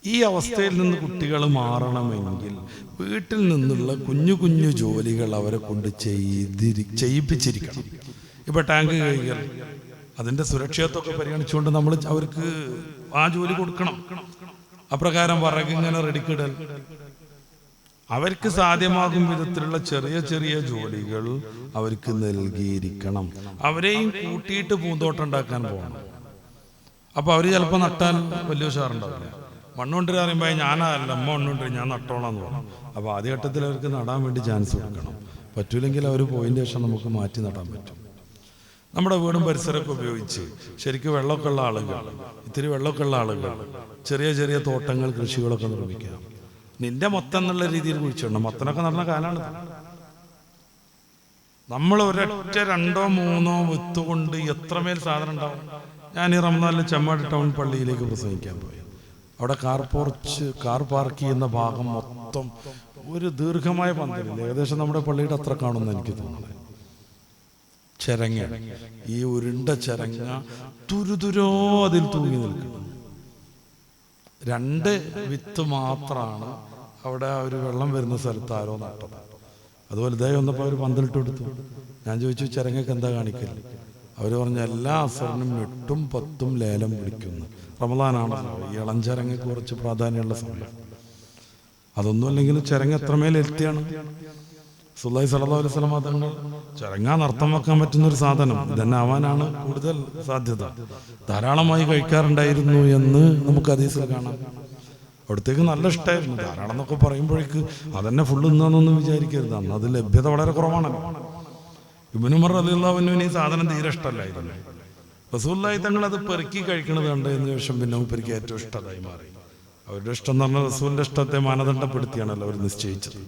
ഈ അവസ്ഥയിൽ നിന്ന് കുട്ടികൾ മാറണമെങ്കിൽ വീട്ടിൽ നിന്നുള്ള കുഞ്ഞു കുഞ്ഞു ജോലികൾ അവരെ കൊണ്ട് ചെയ്യിപ്പിച്ചിരിക്കണം. ഇപ്പൊ ടാങ്ക് കഴുകൽ, അതിന്റെ സുരക്ഷിതത്വമൊക്കെ പരിഗണിച്ചുകൊണ്ട് നമ്മൾ അവർക്ക് ആ ജോലി കൊടുക്കണം. അപ്രകാരം വിറകിങ്ങനെ റെഡിക്കിടൽ, അവർക്ക് സാധ്യമാകും വിധത്തിലുള്ള ചെറിയ ചെറിയ ജോലികൾ അവർക്ക് നൽകിയിരിക്കണം. അവരെയും കൂട്ടിയിട്ട് പൂന്തോട്ടം ഉണ്ടാക്കാൻ പോകണം. അപ്പൊ അവര് ചിലപ്പോൾ നട്ടാൽ വലിയ ഉഷാറുണ്ടാവില്ല. മണ്ണുകൊണ്ടിരി പറയുമ്പോൾ ഞാനല്ല, അമ്മ മണ്ണുകൊണ്ടിരി, ഞാൻ നട്ടോളാം എന്ന് പറഞ്ഞു. അപ്പോൾ ആദ്യഘട്ടത്തിൽ അവർക്ക് നടാൻ വേണ്ടി ചാൻസ് കൊടുക്കണം. പറ്റൂലെങ്കിൽ അവർ പോയതിന് ശേഷം നമുക്ക് മാറ്റി നടാൻ പറ്റും. നമ്മുടെ വീടും പരിസരമൊക്കെ ഉപയോഗിച്ച് ശരിക്കും വെള്ളമൊക്കെ ഉള്ള ആളുകൾ, ഇത്തിരി വെള്ളമൊക്കെ ഉള്ള ആളുകൾ ചെറിയ ചെറിയ തോട്ടങ്ങൾ, കൃഷികളൊക്കെ നിർമ്മിക്കാം. നിന്റെ മൊത്തം എന്നുള്ള രീതിയിൽ കുഴിച്ചിടണം. മത്തനൊക്കെ നടന്ന കാലമാണ്. നമ്മൾ ഒരൊറ്റ 2-3 വിത്ത് കൊണ്ട് എത്രമേൽ സാധനം ഉണ്ടാവും. ഞാൻ ഈ റമദാനിൽ ചെമ്മാട് ടൗൺ പള്ളിയിലേക്ക് പ്രസംഗിക്കാൻ പോയി. അവിടെ കാർ പാർക്ക് ചെയ്യുന്ന ഭാഗം മൊത്തം ഒരു ദീർഘമായ പന്തലില്ല, ഏകദേശം നമ്മുടെ പള്ളിയുടെ അത്ര കാണുമെന്ന് എനിക്ക് തോന്നുന്നത്. ചരങ്ങ, ഈ ഉരുണ്ട ചരങ്ങ തുരുതുരോ അതിൽ തൂങ്ങി നിൽക്കുന്നു. 2 വിത്ത് മാത്രമാണ് അവിടെ ഒരു വെള്ളം വരുന്ന സ്ഥലത്ത് ആരോ നട്ടത്. അതുപോലെ ഇതായി വന്നപ്പോൾ അവർ പന്തലിട്ട് കൊടുത്തു. ഞാൻ ചോദിച്ചു, ചരങ്ങക്ക് എന്താ കാണിക്കല്? അവർ പറഞ്ഞ എല്ലാ അസറിനും 8ഉം 10ഉം ലേലം വിളിക്കുന്നു. റമദാനാണല്ലോ, ഈ ഇളം ചരങ്ങക്ക് കുറച്ച് പ്രാധാന്യമുള്ള സമയം. അതൊന്നും അല്ലെങ്കിൽ ചരങ്ങ എത്രമേൽ എത്തിയാണ്. റസൂലുള്ളാഹി സ്വല്ലല്ലാഹു അലൈഹി വസല്ലം തങ്ങൾ ചരങ്ങ നർത്തം വെക്കാൻ പറ്റുന്നൊരു സാധനം ഇതന്നെ ആവാനാണ് കൂടുതൽ സാധ്യത. ധാരാളമായി കഴിക്കാറുണ്ടായിരുന്നു എന്ന് നമുക്ക് ഹദീസിൽ കാണാം. അവിടത്തേക്ക് നല്ല ഇഷ്ടമായിരുന്നു. ധാരാളം എന്നൊക്കെ പറയുമ്പോഴേക്ക് അതന്നെ ഫുള്ള് ഇന്നൊന്നും വിചാരിക്കരുത്, അന്ന് അത് ലഭ്യത വളരെ കുറവാണല്ലോ. ഇബ്നു ഉമർ റളിയല്ലാഹു അൻഹുവിന് ഈ സാധനം തീരെ ഇഷ്ടമല്ലായിരുന്നു. റസൂലുള്ളാഹി തങ്ങൾ അത് പെറുക്കി കഴിക്കണത് കണ്ടതിന് ശേഷം പിന്നെ മൂപ്പർക്ക് ഏറ്റവും ഇഷ്ടമായി മാറി. അവരുടെ ഇഷ്ടം എന്ന് പറഞ്ഞാൽ റസൂലിന്റെ ഇഷ്ടത്തെ മാനദണ്ഡപ്പെടുത്തിയാണല്ലോ അവർ നിശ്ചയിച്ചത്.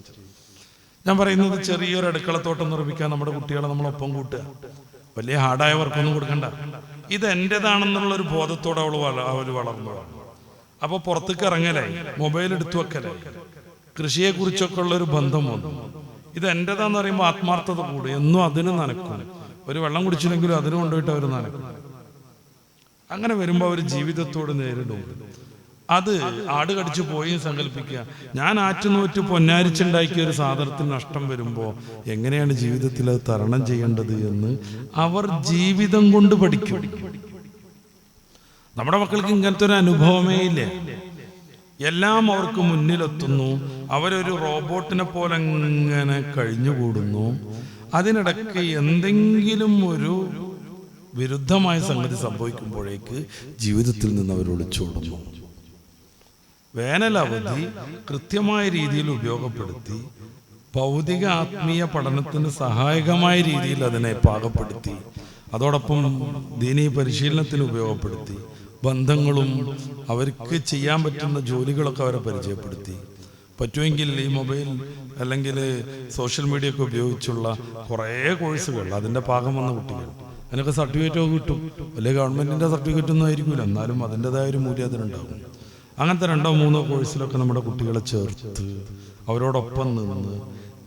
ഞാൻ പറയുന്നത്, ചെറിയൊരു അടുക്കളത്തോട്ടം നിർമ്മിക്കാൻ നമ്മുടെ കുട്ടികളെ നമ്മളൊപ്പം കൂട്ടുക. വലിയ ഹാർഡായ വർക്കൊന്നും കൊടുക്കണ്ട. ഇത് എൻ്റെതാണെന്നുള്ളൊരു ബോധത്തോടെ അവർ വളർന്നതാണ്. അപ്പോൾ പുറത്തേക്ക് ഇറങ്ങലായി, മൊബൈൽ എടുത്തു വെക്കലായി, കൃഷിയെ കുറിച്ചൊക്കെ ഉള്ളൊരു ബന്ധം വന്നു. ഇത് എൻ്റെതാന്ന് പറയുമ്പോൾ ആത്മാർത്ഥത കൂടും. എന്നും അതിന് നനക്കും. ഒരു വെള്ളം കുടിച്ചില്ലെങ്കിലും അതിന് കൊണ്ടുപോയിട്ട് അവർ നനക്കും. അങ്ങനെ വരുമ്പോൾ അവർ ജീവിതത്തോട് നേരിടും. അത് ആട് കടിച്ചു പോയി സങ്കല്പിക്കുക. ഞാൻ ആറ്റുനൂറ്റ് പൊന്നാരിച്ചുണ്ടാക്കിയ ഒരു സാധനത്തിന് നഷ്ടം വരുമ്പോൾ എങ്ങനെയാണ് ജീവിതത്തിൽ അത് തരണം ചെയ്യേണ്ടത് എന്ന് അവർ ജീവിതം കൊണ്ട് പഠിക്കും. നമ്മുടെ മക്കൾക്ക് ഇങ്ങനത്തെ ഒരു അനുഭവമേ ഇല്ല. എല്ലാം അവർക്ക് മുന്നിലെത്തുന്നു. അവരൊരു റോബോട്ടിനെ പോലെ ഇങ്ങനെ കഴിഞ്ഞുകൂടുന്നു. അതിനിടയ്ക്ക് എന്തെങ്കിലും ഒരു വിരുദ്ധമായ സംഗതി സംഭവിക്കുമ്പോഴേക്ക് ജീവിതത്തിൽ നിന്ന് അവർ ഒളിച്ചോടുന്നു. വേനലവധി കൃത്യമായ രീതിയിൽ ഉപയോഗപ്പെടുത്തി ഭൗതിക ആത്മീയ പഠനത്തിന് സഹായകമായ രീതിയിൽ അതിനെ പാകപ്പെടുത്തി, അതോടൊപ്പം ദീനീ പരിശീലനത്തിന് ഉപയോഗപ്പെടുത്തി, ബന്ധങ്ങളും അവർക്ക് ചെയ്യാൻ പറ്റുന്ന ജോലികളൊക്കെ അവരെ പരിചയപ്പെടുത്തി. പറ്റുമെങ്കിൽ ഈ മൊബൈൽ അല്ലെങ്കിൽ സോഷ്യൽ മീഡിയ ഒക്കെ ഉപയോഗിച്ചുള്ള കുറേ കോഴ്സുകൾ, അതിൻ്റെ പാകം വന്ന കുട്ടികൾ, അതിനൊക്കെ സർട്ടിഫിക്കറ്റൊക്കെ കിട്ടും. വലിയ ഗവൺമെൻറ്റിൻ്റെ സർട്ടിഫിക്കറ്റൊന്നും ആയിരിക്കില്ല, എന്നാലും അതിൻ്റെതായ ഒരു മൂല്യം അതിനുണ്ടാകും. അങ്ങനത്തെ 2-3 കോഴ്സിലൊക്കെ നമ്മുടെ കുട്ടികളെ ചേർത്ത് അവരോടൊപ്പം നിന്ന്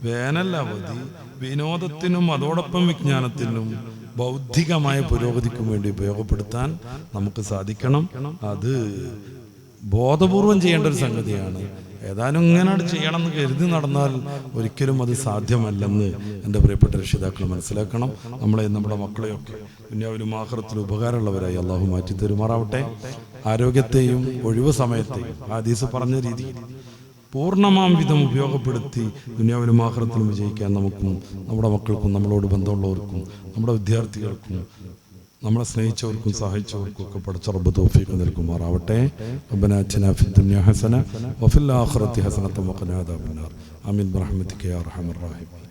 വേനൽ അവധി വിനോദത്തിനും അതോടൊപ്പം വിജ്ഞാനത്തിനും ബൗദ്ധികമായ പുരോഗതിക്കും വേണ്ടി ഉപയോഗപ്പെടുത്താൻ നമുക്ക് സാധിക്കണം. അത് ബോധപൂർവം ചെയ്യേണ്ട ഒരു സംഗതിയാണ്. ഏതാനും ഇങ്ങനെ ചെയ്യണം എന്ന് കരുതി നടന്നാൽ ഒരിക്കലും അത് സാധ്യമല്ലെന്ന് എൻ്റെ പ്രിയപ്പെട്ട രക്ഷിതാക്കൾ മനസ്സിലാക്കണം. നമ്മുടെ മക്കളെയൊക്കെ ദുനിയാവിലും ആഖിറത്തിലും ഉപകാരമുള്ളവരായി അള്ളാഹു മാറ്റി തരുമാറാവട്ടെ. ആരോഗ്യത്തെയും ഒഴിവ് സമയത്തെയും ഹദീസ് പറഞ്ഞ രീതിയിൽ പൂർണ്ണമാം വിധം ഉപയോഗപ്പെടുത്തി ദുനിയാവിലും ആഖിറത്തിലും വിജയിക്കാൻ നമുക്കും നമ്മുടെ മക്കൾക്കും നമ്മളോട് ബന്ധമുള്ളവർക്കും നമ്മുടെ വിദ്യാർത്ഥികൾക്കും നമ്മളെ സ്നേഹിച്ചവർക്കും സഹായിച്ചവർക്കും ഒക്കെ പടച്ച റബ്ബ് തൗഫീഖ് നൽകുമാറാവട്ടെ. റബ്ബനാ ആതിനാ ഫിദ്ദുനിയ ഹസന വഫിൽ ആഖിറതി ഹസനത വഖിനാ അദാബന്നാർ. ആമീൻ ബിറഹ്മതിക യാ അർഹമർ റഹീമീൻ.